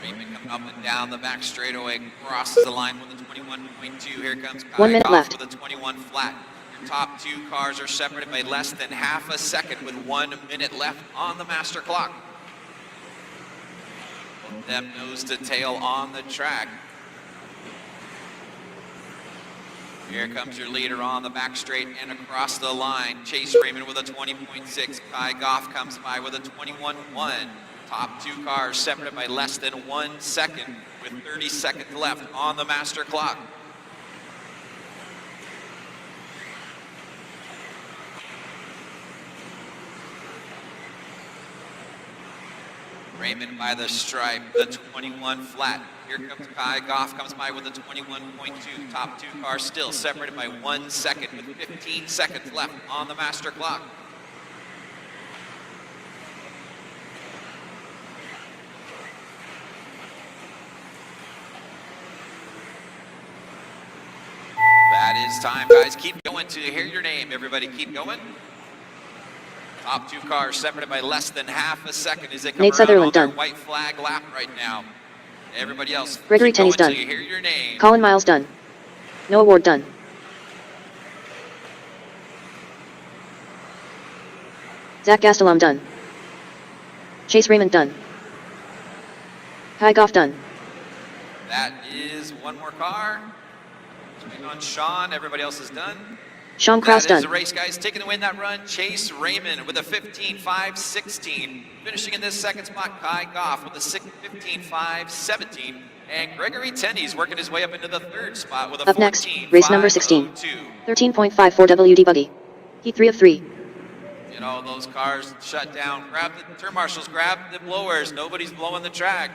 A: Raymond coming up and down the back straightaway, crosses the line with a 21.2. Here comes Kai
B: 1 minute
A: Goff
B: left.
A: with a 21 flat. Your top two cars are separated by less than half a second with 1 minute left on the master clock. Them nose to tail on the track. Here comes your leader on the back straight and across the line. Chase Raymond with a 20.6. Kai Goff comes by with a 21.1. Top two cars separated by less than 1 second with 30 seconds left on the master clock. Raymond by the stripe, the 21 flat. Here comes Kai Goff, comes by with a 21.2. Top two cars still separated by 1 second with 15 seconds left on the master clock. That is time, guys. Keep going to hear your name, everybody. Keep going. Top two cars separated by less than half a second as they come
B: Nate
A: around
B: Sutherland
A: on their
B: done.
A: white flag lap right now. Everybody else,
B: Gregory
A: keep going
B: Tenny's done.
A: till you hear your name.
B: Colin Miles done. No award done. Zach Gastelum done. Chase Raymond done. Kai Goff done.
A: That is one more car. Waiting on Sean. Everybody else is done.
B: Sean Kraus
A: That is
B: done.
A: the race, guys. Taking the win that run, Chase Raymond with a 15.5.16. Finishing in this second spot, Kai Goff with a 15.5.17. And Gregory Tenney's working his way up into the third spot with a
B: Up next, race number 16. 13.54 WD Buggy. Heat 3 of 3.
A: Get all those cars shut down. Grab the turn marshals, grab the blowers. Nobody's blowing the track.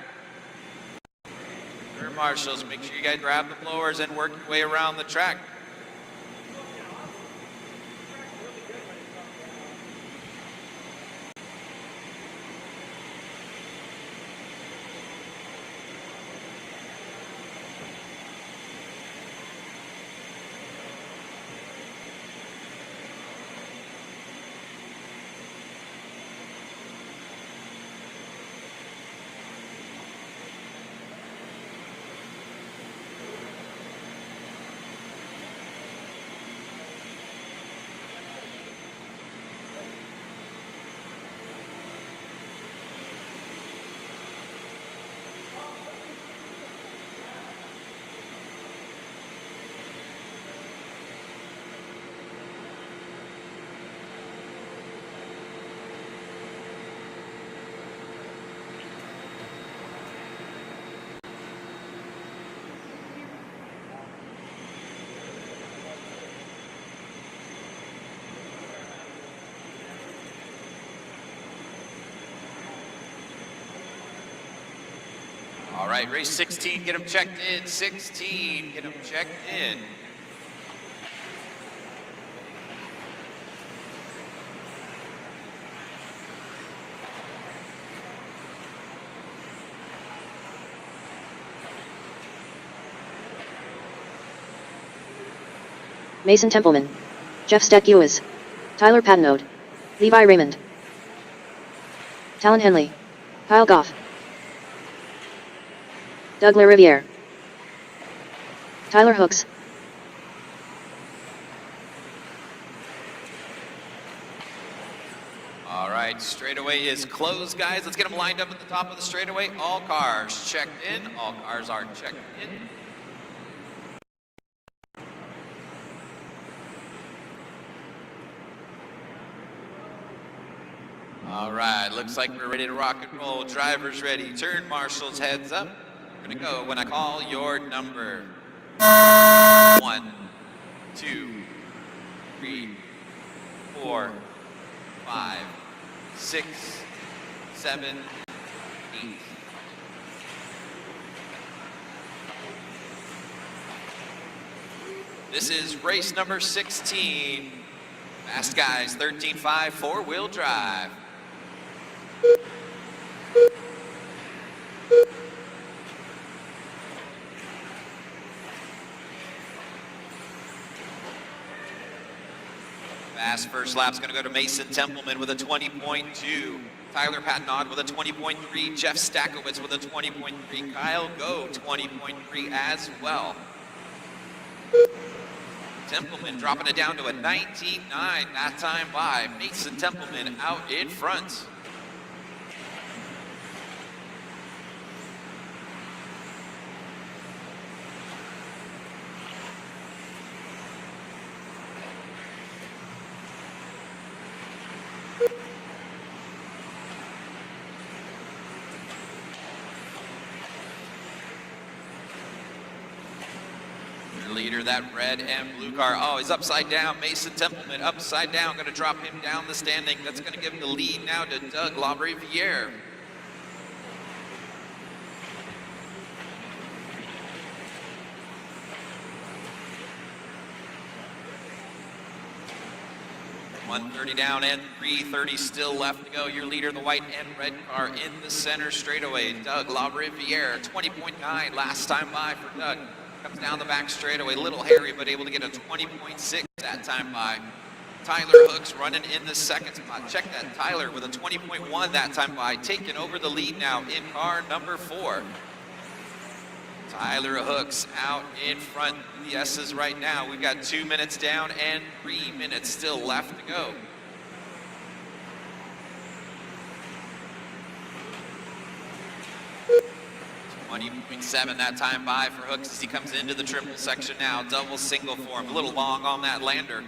A: Turn marshals, make sure you guys grab the blowers and work your way around the track. All right, race 16, get them checked in. 16, get them checked in.
B: Mason Templeman. Jeff Steck-Ewes. Tyler Patnode. Levi Raymond. Talon Henley. Kyle Goff. Doug LaRiviere. Tyler Hooks.
A: All right, straightaway is closed, guys. Let's get them lined up at the top of the straightaway. All cars checked in. All cars are checked in. All right, looks like we're ready to rock and roll. Drivers ready. Turn marshals, heads up. We're gonna go when I call your number. 1, 2, 3, 4, 5, 6, 7, 8. This is race number 16. Fast Guys 13.5 four-wheel drive. Fast first lap's going to go to Mason Templeman with a 20.2. Tyler Patnod with a 20.3. Jeff Stackowitz with a 20.3. Kyle Go 20.3 as well. Templeman dropping it down to a 19.9 that time by Mason Templeman out in front. Leader, that red and blue car. Oh, he's upside down. Mason Templeman upside down. Going to drop him down the standing. That's going to give him the lead now to Doug LaRiviere. .130 down and 3:30 still left to go. Your leader, the white and red car in the center straightaway. Doug LaRiviere, 20.9 last time by for Doug. Comes down the back straightaway, little hairy, but able to get a 20.6 that time by. Tyler Hooks running in the second spot. Check that, Tyler with a 20.1 that time by, taking over the lead now in car number 4. Tyler Hooks out in front of the S's right now. We've got 2 minutes down and 3 minutes still left to go. 20.7 that time by for Hooks as he comes into the triple section now. Double single for him, a little long on that lander.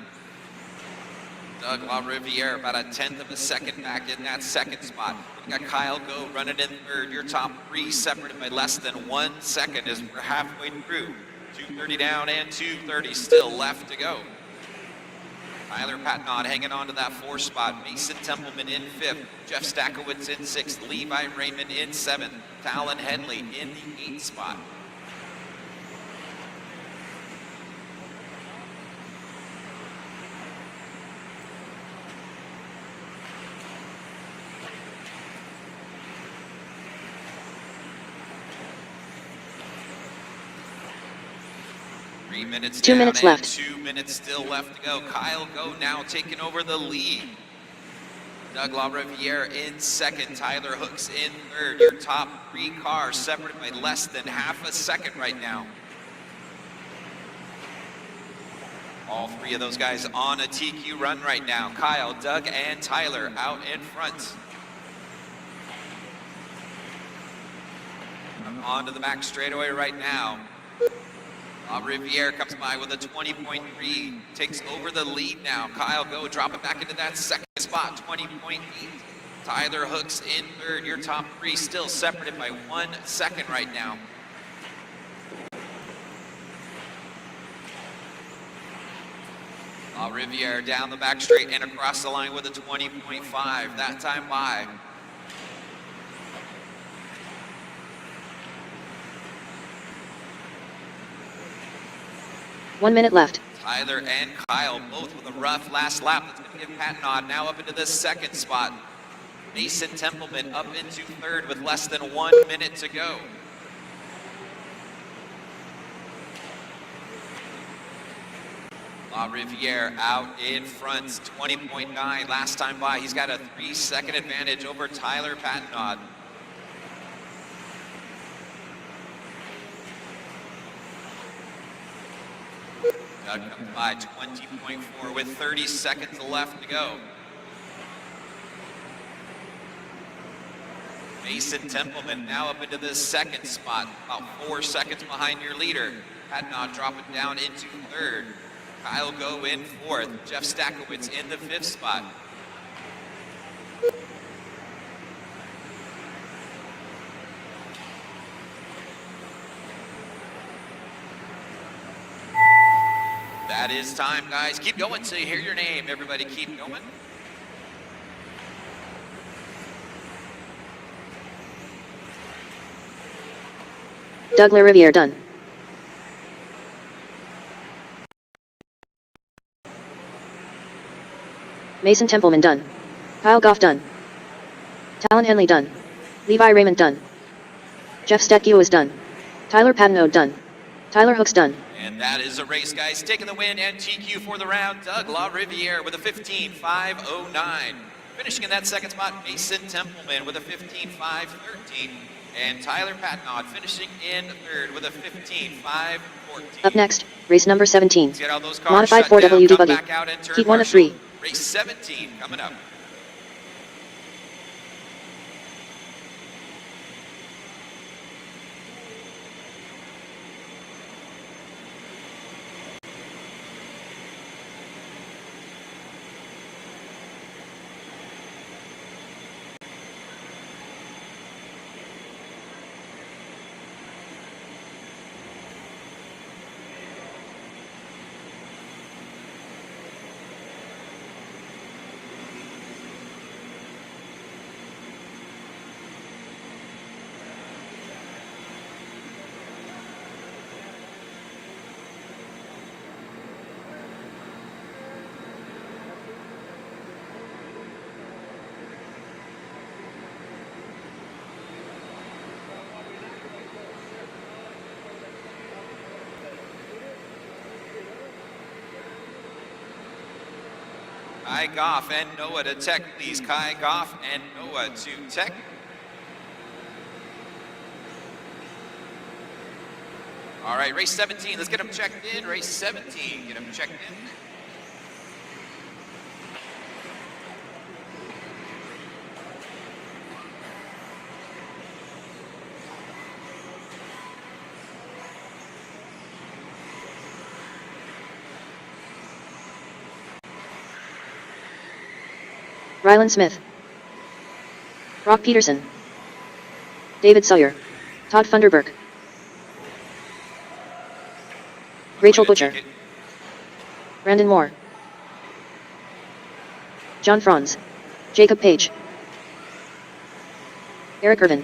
A: Doug LaRiviere about a 1/10 of a second back in that second spot. We got Kyle Go running in third. Your top three separated by less than 1 second as we're halfway through. 2:30 down and 2:30 still left to go. Tyler Patnod hanging on to that 4th spot. Mason Templeman in 5th. Jeff Stackowitz in 6th. Levi Raymond in 7th. Talon Henley in the 8th spot. Minutes
B: 2 minutes left.
A: 2 minutes still left to go. Kyle Go now taking over the lead. Doug LaRiviere in 2nd. Tyler Hooks in 3rd. Your top 3 cars separated by less than half a second right now. All 3 of those guys on a TQ run right now. Kyle, Doug, and Tyler out in front. On to the back straightaway right now. LaRiviere comes by with a 20.3, takes over the lead now. Kyle Go dropping back into that 2nd spot, 20.8. Tyler Hooks in 3rd. Your top 3 still separated by 1 second right now. LaRiviere down the back straight and across the line with a 20.5 that time by.
B: 1 minute left.
A: Tyler and Kyle both with a rough last lap. That's going to give Patnod now up into the 2nd spot. Mason Templeman up into 3rd with less than 1 minute to go. LaRiviere out in front, 20.9 last time by. He's got a 3-second advantage over Tyler Patnod. Doug comes by 20.4 with 30 seconds left to go. Mason Templeman now up into the 2nd spot, about 4 seconds behind your leader. Patnod dropping down into 3rd. Kyle Go in 4th. Jeff Stackowitz in the 5th spot. That is time, guys. Keep going till you hear your name. Everybody keep going.
B: Doug LaRiviere done. Mason Templeman done. Kyle Goff done. Talon Henley done. Levi Raymond done. Jeff Stetgio is done. Tyler Patnod done. Tyler Hooks done.
A: And that is a race, guys. Taking the win and TQ for the round. Doug LaRiviere with a 15.509. Finishing in that 2nd spot, Mason Templeman with a 15.513. And Tyler Patnod finishing in 3rd with a 15.514.
B: Up next, race number 17.
A: Let's get all those cars
B: Modified
A: shut down,
B: 4WD
A: come
B: buggy.
A: back out and turn
B: Heat 1 of
A: marshal.
B: 3.
A: Race 17 coming up. Kai Goff and Noah to tech, please. Kai Goff and Noah to tech. All right, race 17, let's get them checked in. Race 17, get them checked in.
B: Rylan Smith, Brock Peterson, David Sawyer, Todd Funderburk, Rachel
A: Way to
B: Butcher,
A: take it.
B: Brandon Moore, John Franz, Jacob Page, Eric Irvin,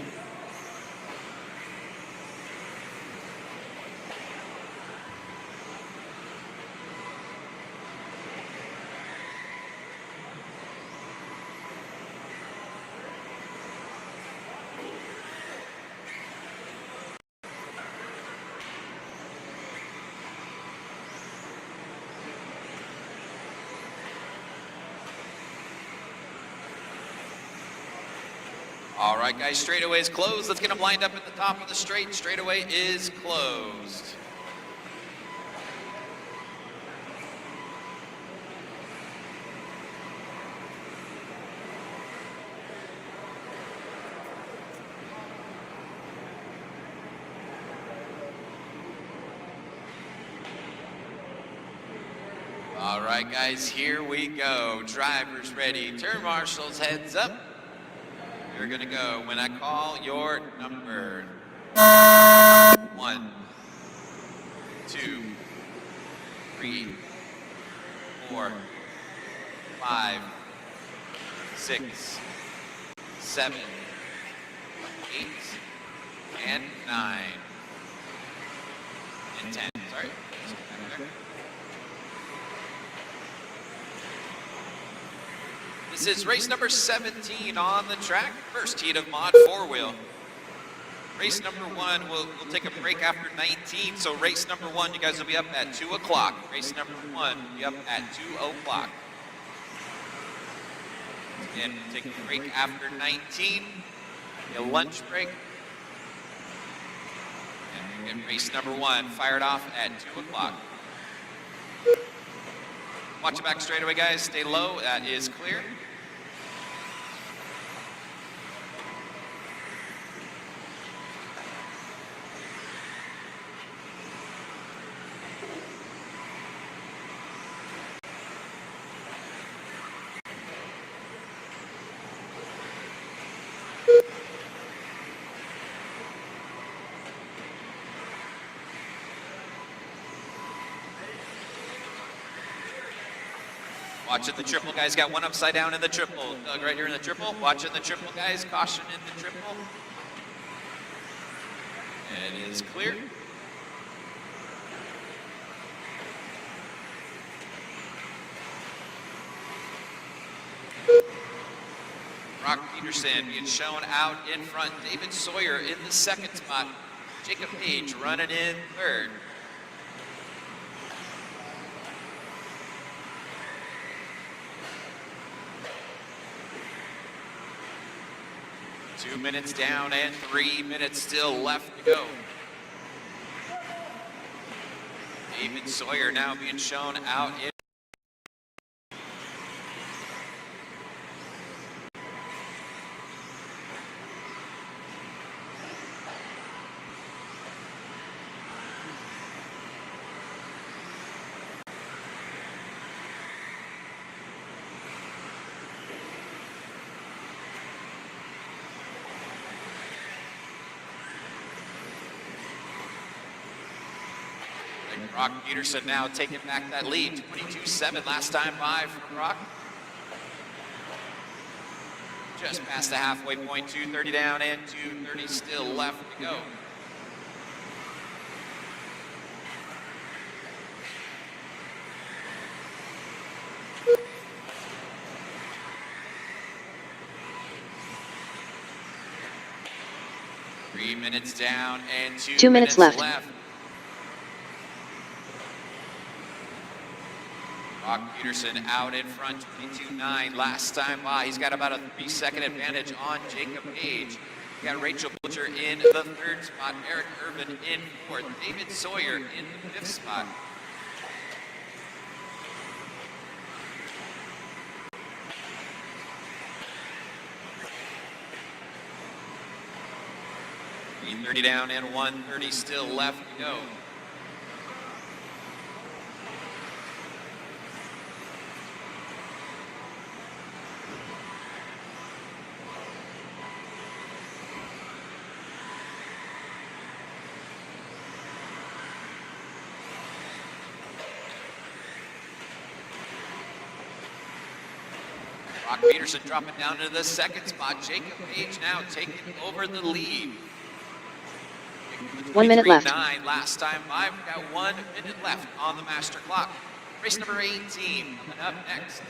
A: All right, guys, straightaway is closed. Let's get them lined up at the top of the straight. Straightaway is closed. All right, guys, here we go. Drivers ready. Turn marshals, heads up. You're gonna go when I call your number. 1, 2, 3, 4, 5, 6, 7, 8, and 9, and 10. Sorry. This is race number 17 on the track. First heat of Mod 4-Wheel. Race number 1, we'll take a break after 19. So race number 1, you guys will be up at 2 o'clock. Race number 1 will be up at 2 o'clock. Again, we'll take a break after 19. A lunch break. And we'll get race number 1 fired off at 2 o'clock. Watch it back straightaway, guys. Stay low. That is clear. Watch it, the triple, guys. Got one upside down in the triple. Doug right here in the triple. Watch it, the triple, guys. Caution in the triple. It is clear. Brock Peterson being shown out in front. David Sawyer in the second spot. Jacob Page running in third. Two minutes down and 3 minutes still left to go. David Sawyer now being shown out in. Brock Peterson now taking back that lead. 22-7 last time by for Brock. Just past the halfway point, 2:30 down and 2:30 still left to go. Three minutes down and 2
B: minutes left.
A: Brock Peterson out in front, 22.9 last time by. He's got about a 3-second advantage on Jacob Page. We got Rachel Butcher in the third spot, Eric Irvin in fourth, David Sawyer in the fifth spot. $3:30 down and 1:30 still left to go. Brock Peterson dropping down to the second spot. Jacob Page now taking over the lead.
B: 1 minute left.
A: 23.9 last time by. We've got 1 minute left on the master clock. Race number 18 coming up next.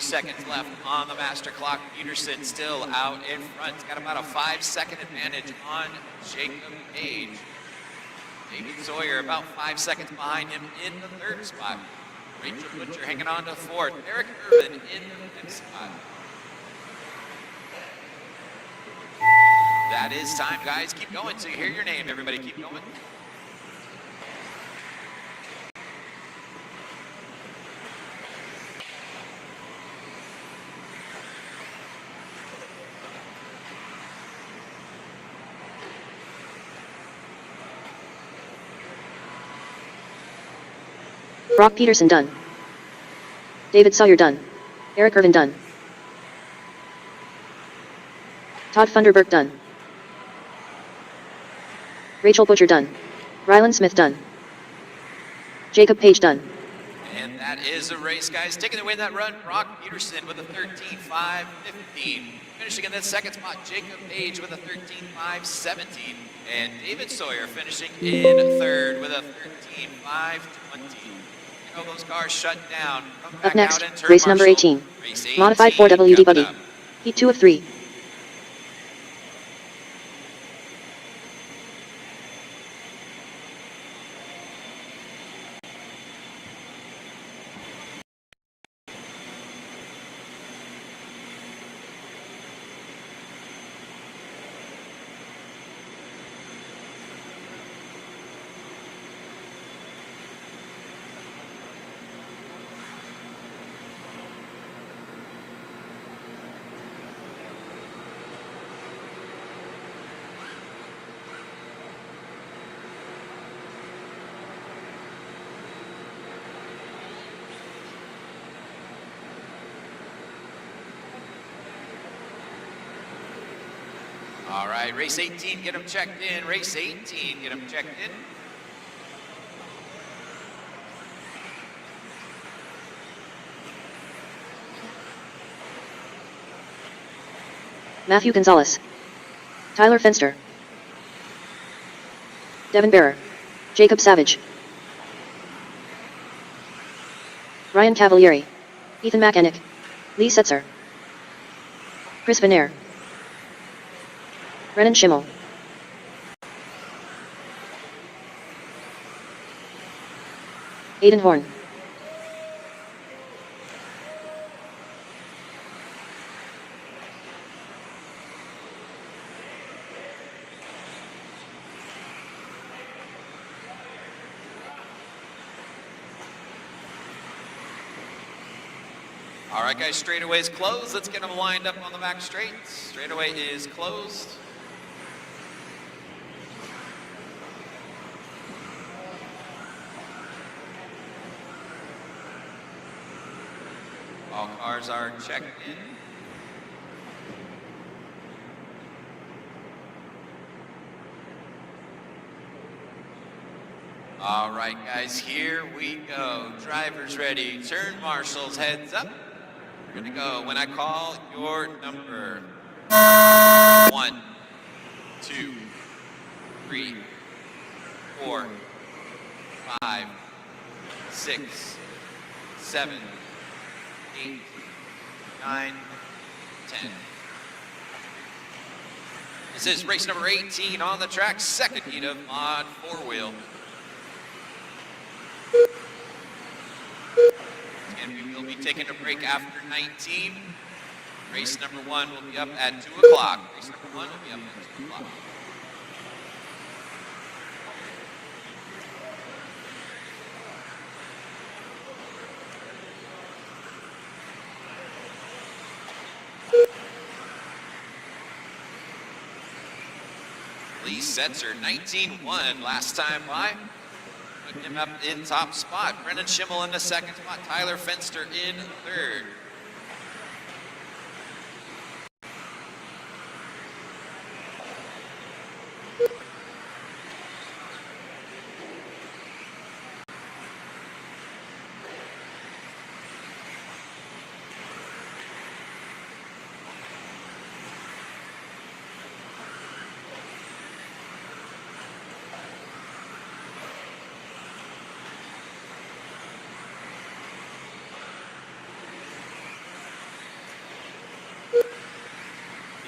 A: Seconds left on the master clock. Peterson still out in front. He's got about a 5-second advantage on Jacob Page. David Sawyer about 5 seconds behind him in the third spot. Rachel Butcher hanging on to fourth. Eric Irvin in the fifth spot. That is time, guys. Keep going so you hear your name. Everybody keep going.
B: Brock Peterson done. David Sawyer done. Eric Irvin done. Todd Funderburk done. Rachel Butcher done. Rylan Smith done. Jacob Page done.
A: And that is a race, guys. Taking away that run, Brock Peterson with a 13.5.15. Finishing in that second spot, Jacob Page with a 13.5.17. And David Sawyer finishing in third with a 13.5.20. All those cars shut down.
B: Up next, race number 18. Modified 4WD Buggy. Heat 2 of 3.
A: All right, race 18, get them checked in. Race 18, get them checked in.
B: Matthew Gonzalez. Tyler Fenster. Devin Bearer. Jacob Savage. Ryan Cavalieri. Ethan McAnick. Lee Setzer. Chris Venair. Brennan Schimmel. Aiden Horn.
A: All right, guys, straightaway is closed. Let's get them lined up on the back straight. Straightaway is closed. All cars are checked in. All right, guys, here we go. Drivers ready. Turn marshals, heads up. We're gonna go when I call your number. 1, 2, 3, 4, 5, 6, 7, 8, 9, 10. This is race number 18 on the track, second heat of Mod 4-wheel. And we will be taking a break after 19. Race number 1 will be up at 2 o'clock. Race number 1 will be up at 2 o'clock. Lee Setzer, 19-1 last time by. Putting him up in top spot. Brendan Schimmel in the second spot. Tyler Fenster in third.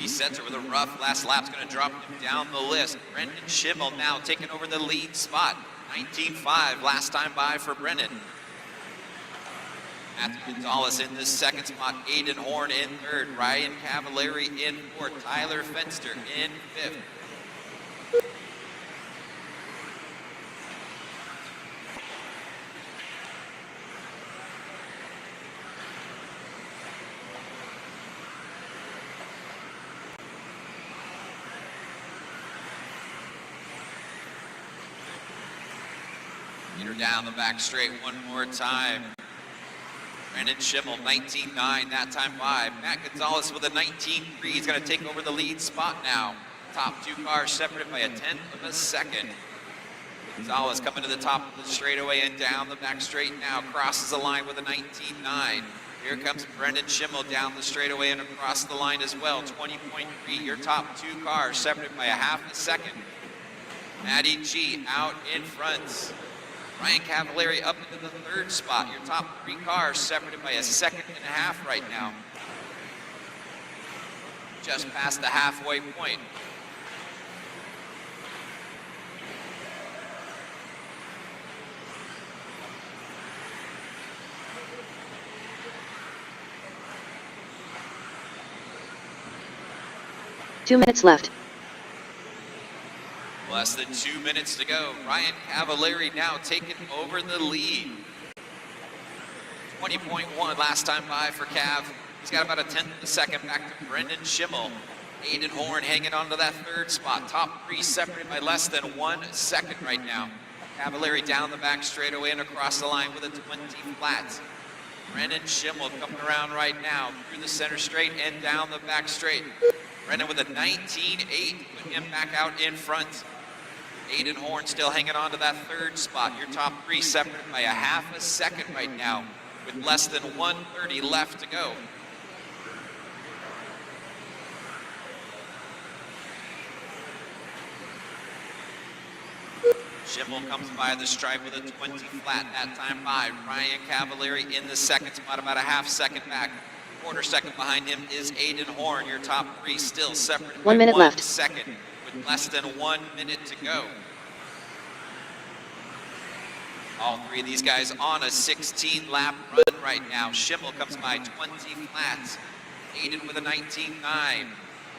A: Lee Setzer with a rough last lap's going to drop him down the list. Brendan Schimmel now taking over the lead spot. 19-5 last time by for Brendan. Matthew Gonzalez in the second spot. Aiden Horn in third. Ryan Cavallari in fourth. Tyler Fenster in fifth. Get her down the back straight one more time. Brendan Schimmel, 19-9 that time by. Matt Gonzalez with a 19-3. He's going to take over the lead spot now. Top two cars separated by a tenth of a second. Gonzalez coming to the top of the straightaway and down the back straight now. Crosses the line with a 19-9. Here comes Brendan Schimmel down the straightaway and across the line as well. 20.3. Your top two cars separated by a half a second. Matty G out in front. Ryan Cavallari up into the third spot. Your top three cars separated by a second and a half right now. Just past the halfway point.
B: Two minutes left.
A: Less than 2 minutes to go. Ryan Cavallari now taking over the lead. 20.1 last time by for Cav. He's got about a tenth of a second back to Brendan Schimmel. Aiden Horn hanging on to that third spot. Top three separated by less than 1 second right now. Cavallari down the back straightaway and across the line with a 20 flat. Brendan Schimmel coming around right now through the center straight and down the back straight. Brendan with a 19.8, put him back out in front. Aiden Horn still hanging on to that third spot. Your top three separated by a half a second right now with less than 1:30 left to go. Schimmel comes by the stripe with a 20 flat that time by. Ryan Cavallari in the second spot, about a half second back. Quarter second behind him is Aiden Horn. Your top three still separated
B: 1 minute
A: by 1
B: left.
A: second with less than 1 minute to go. All three of these guys on a 16-lap run right now. Schimmel comes by 20 flats. Aiden with a 19.9.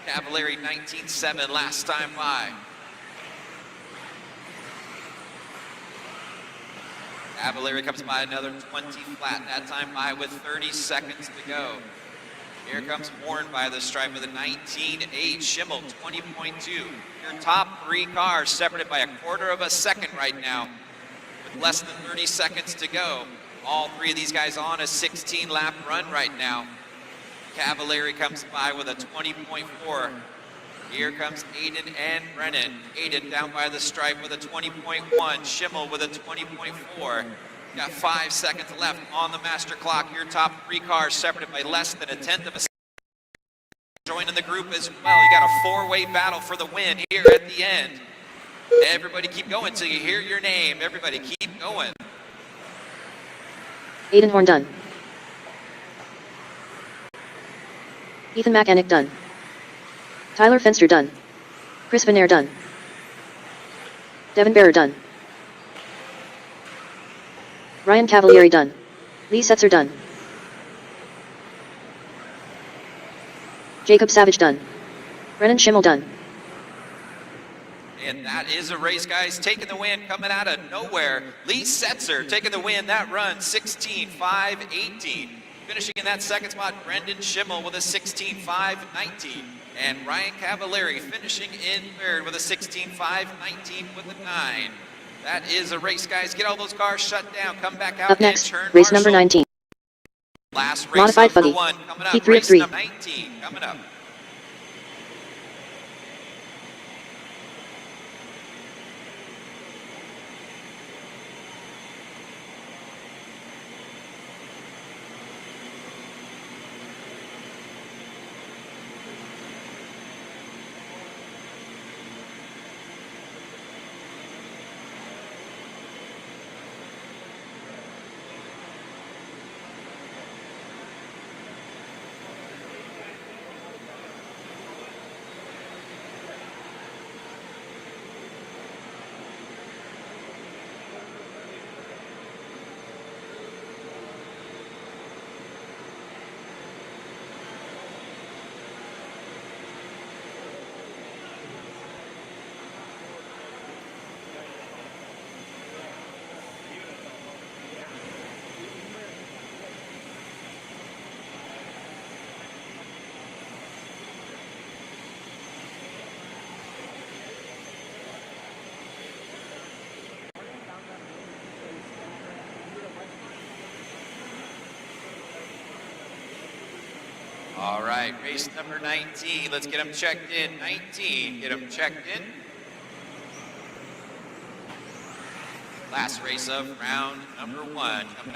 A: Cavallari 19.7 last time by. Cavallari comes by another 20 flat, that time by with 30 seconds to go. Here comes Horn by the stripe with a 19.8. Schimmel 20.2. Your top three cars separated by a quarter of a second right now with less than 30 seconds to go. All three of these guys on a 16-lap run right now. Cavallari comes by with a 20.4. Here comes Aiden and Brennan. Aiden down by the stripe with a 20.1. Schimmel with a 20.4. Got 5 seconds left on the master clock. Your top three cars separated by less than a tenth of a second. Joining the group as well. You got a four-way battle for the win here at the end. Everybody keep going till you hear your name. Everybody keep going.
B: Aiden Horn done. Ethan McAnick done. Tyler Fenster done. Chris Benair done. Devin Barrer done. Ryan Cavallari done. Lee Setzer done. Jacob Savage done. Brennan Schimmel done.
A: And that is a race, guys, taking the win, coming out of nowhere. Lee Setzer taking the win, that run, 16.5.18. Finishing in that second spot, Brendan Schimmel with a 16.5.19. And Ryan Cavallari finishing in third with a 16.5, 19 with a 9. That is a race, guys. Get all those cars shut down. Come back out
B: Up next,
A: and turn
B: race number
A: marshal.
B: 19.
A: Last race
B: Modified
A: number
B: buggy.
A: 1 coming up.
B: P3 of
A: Race
B: 3.
A: number 19 coming up. All right, race number 19. Let's get them checked in. 19, get them checked in. Last race of round number 1 coming up.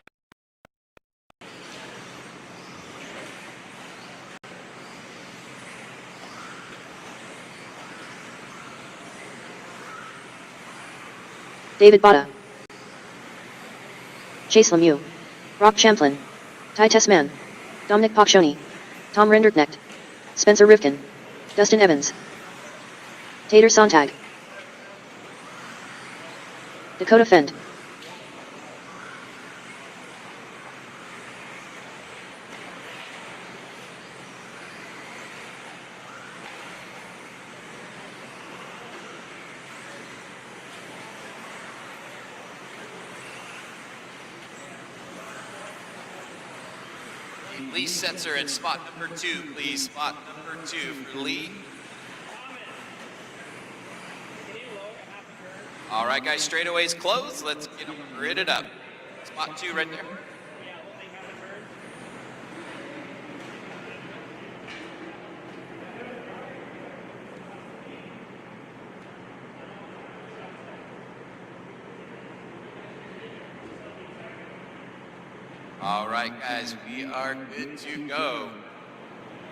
B: David Botta, Chase Lemieux, Brock Champlin, Ty Tessman, Dominic Paccioni, Tom Rinderknecht, Spencer Rivkin, Dustin Evans, Tater Sontag, Dakota Fend,
A: Lee Setzer in spot number 2, please. Spot number 2 for Lee. All right, guys, straightaways closed. Let's get them gridded up. Spot 2 right there. All right, guys, we are good to go.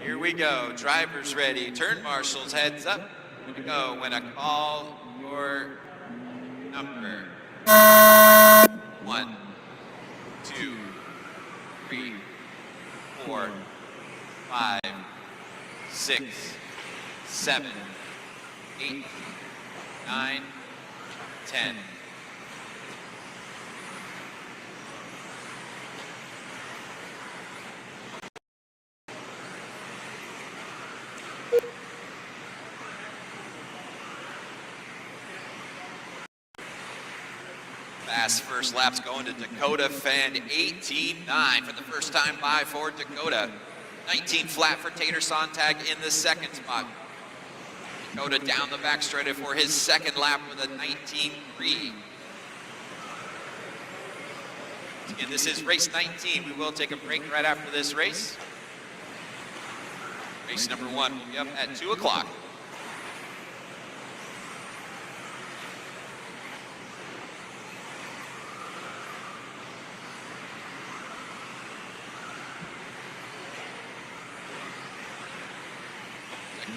A: Here we go. Drivers ready. Turn marshals, heads up. Here we go. When I call your number. 1, 2, 3, 4, 5, 6, 7, 8, 9, 10. Fast first lap's going to Dakota Fend, 18.9 for the first time by for Dakota. 19 flat for Tater Sontag in the second spot. Dakota down the back straight for his second lap with a 19.3. Again, this is race 19. We will take a break right after this race. Race number 1 will be up at 2 o'clock.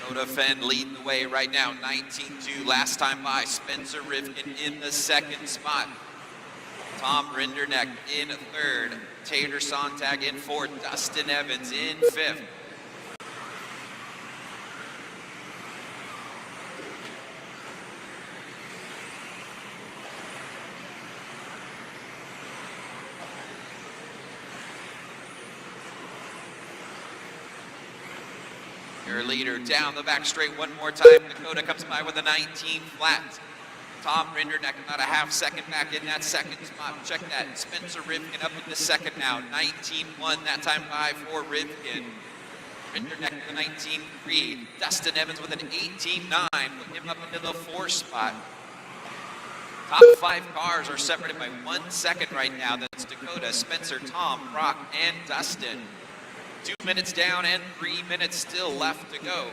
A: Dakota Fend leading the way right now, 19.2. Last time by, Spencer Rivkin in the second spot. Tom Rinderknecht in third. Tater Sontag in fourth. Dustin Evans in fifth. Your leader down the back straight one more time. Dakota comes by with a 19 flat. Tom Rinderknecht about a half second back in that second spot. Check that. Spencer Rivkin up in the second now. 19.1 that time by for Rivkin. Rinderknecht with a 19.3. Dustin Evans with an 18.9. Put him up into the 4th spot. Top 5 cars are separated by 1 second right now. That's Dakota, Spencer, Tom, Brock, and Dustin. 2 minutes down and 3 minutes still left to go.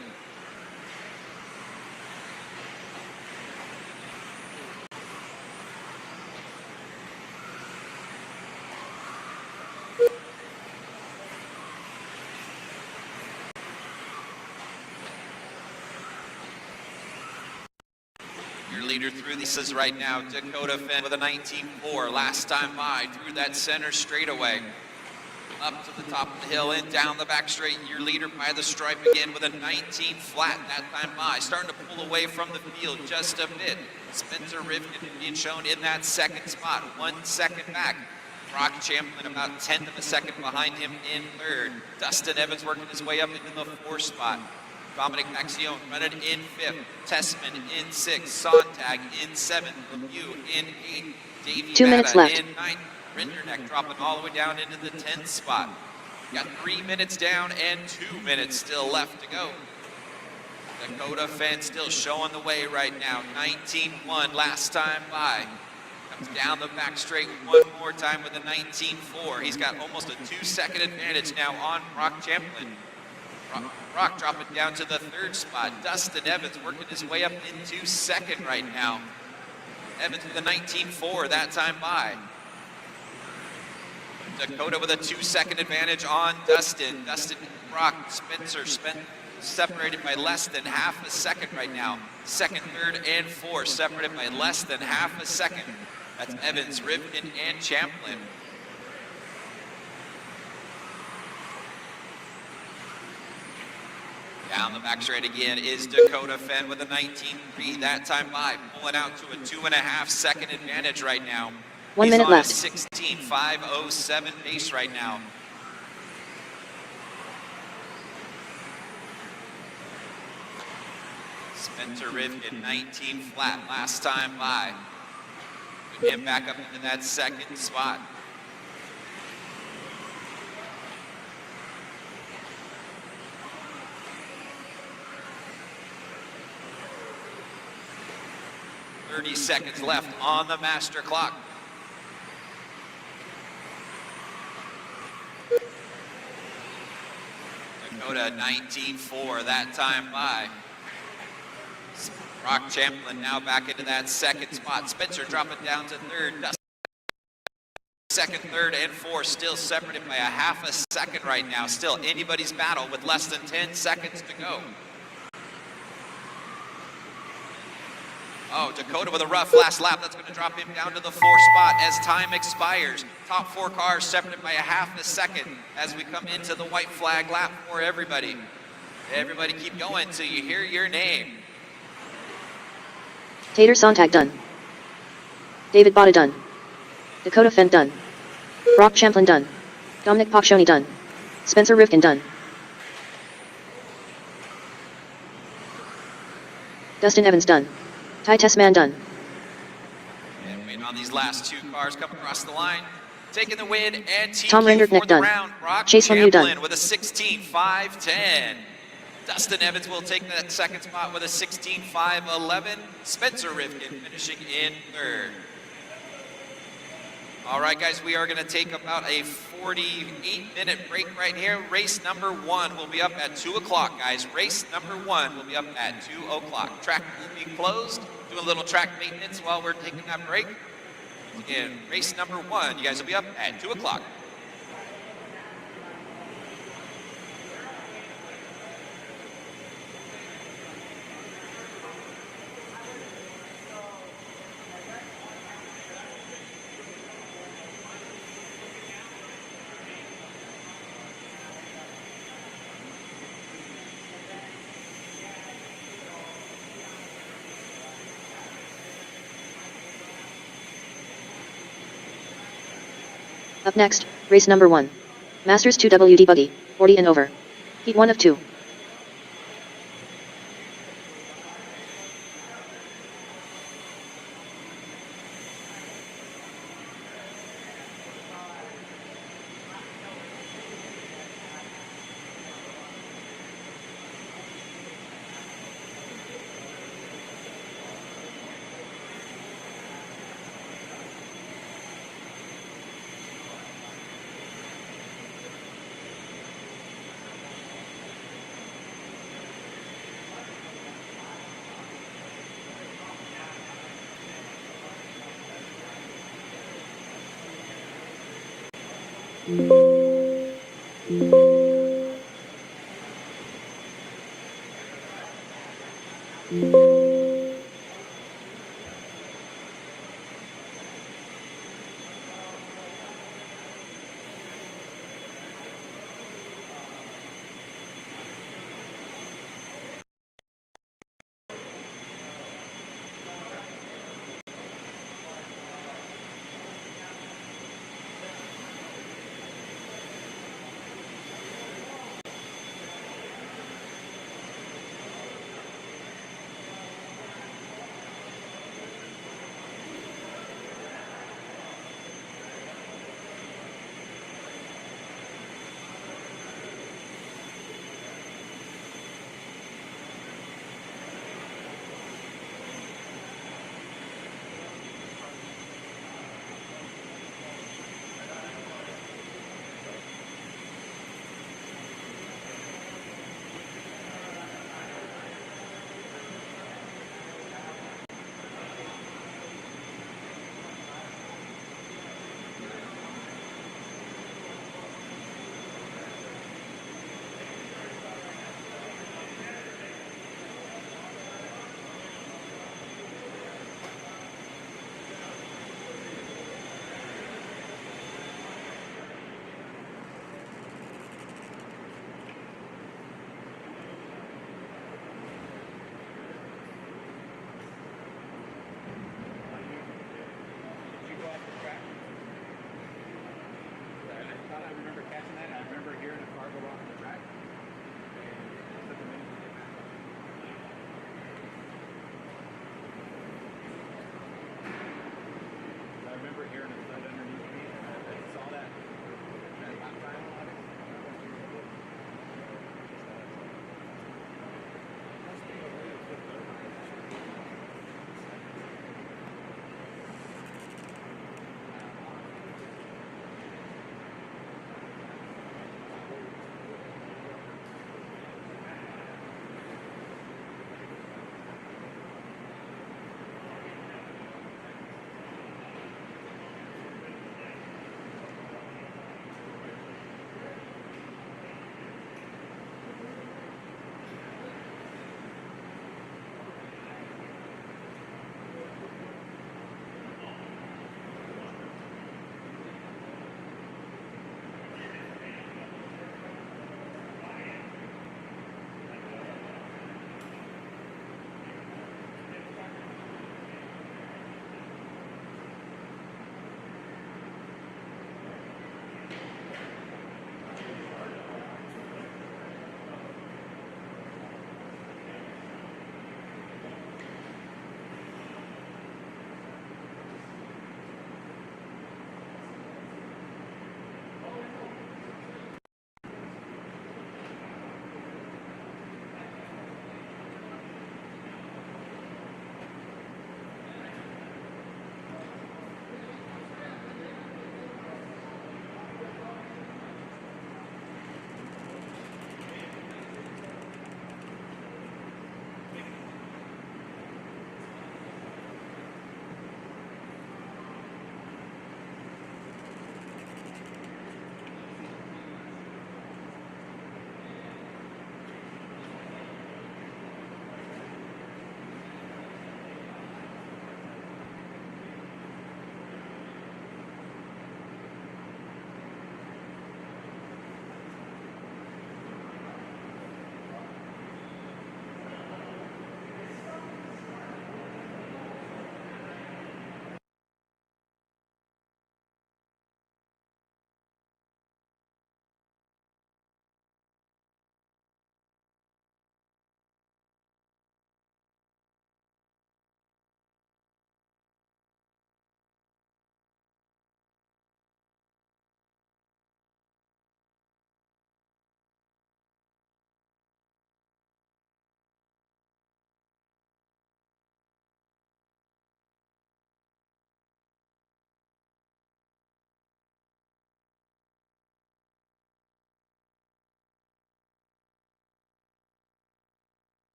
A: Your leader through this is right now, Dakota Fenn with a 19.4. Last time by, through that center straightaway. Up to the top of the hill and down the back straight. Your leader by the stripe again with a 19 flat that time by. Starting to pull away from the field just a bit. Spencer Rivkin being shown in that 2nd spot, 1 second back. Brock Champlin about 1/10 of a second behind him in 3rd. Dustin Evans working his way up into the 4th spot. Dominic Maxione running in 5th. Tessman in 6th. Sontag in 7th. Lemieux in 8th. Davey
B: 2 minutes
A: Bada
B: left.
A: in 9th. Rinderknecht dropping all the way down into the 10th spot. Got 3 minutes down and 2 minutes still left to go. Dakota Fenn still showing the way right now. 19.1 last time by. Comes down the back straight one more time with a 19.4. He's got almost a 2-second advantage now on Brock Champlin. Brock dropping down to the 3rd spot. Dustin Evans working his way up into 2nd right now. Evans with a 19.4 that time by. Dakota with a 2-second advantage on Dustin. Dustin, Brock, Spencer separated by less than half a second right now. 2nd, 3rd, and 4th separated by less than half a second. That's Evans, Rivkin, and Champlin. Down the back straight again is Dakota Fenn with a 19.3 that time by, pulling out to a 2.5 second advantage right now.
B: 1 minute left.
A: He's on a 16.507 pace right now. Spencer Rivkin, 19 flat last time by. Put him back up into that 2nd spot. .30 seconds left on the master clock. Dakota 19.4 that time by. Brock Champlin now back into that 2nd spot. Spencer dropping down to 3rd. Dustin 2nd, 3rd, and 4th still separated by a half a second right now. Still anybody's battle with less than 10 seconds to go. Oh, Dakota with a rough last lap. That's going to drop him down to the 4th spot as time expires. Top 4 cars separated by a half a second as we come into the white flag lap for everybody. Everybody keep going till you hear your name.
B: Tater Sontag done. David Bada done. Dakota Fenn done. Brock Champlin done. Dominic Maxione done. Spencer Rivkin done. Dustin Evans done. Ty Tessman done.
A: And waiting on these last 2 cars come across the line. Taking the win and
B: Tom
A: TQ
B: Rinderknecht
A: for the
B: done.
A: round. Brock
B: Chase Lemieux done.
A: Champlin with a 16.510. Dustin Evans will take that 2nd spot with a 16.511. Spencer Rivkin finishing in 3rd. All right, guys, we are going to take about a 48-minute break right here. Race number 1 will be up at 2 o'clock, guys. Race number 1 will be up at 2 o'clock. Track will be closed. Do a little track maintenance while we're taking that break. Again, race number 1, you guys will be up at 2 o'clock.
B: Up next, race number 1. Masters 2 WD Buggy, 40 and over. Heat 1 of 2. done.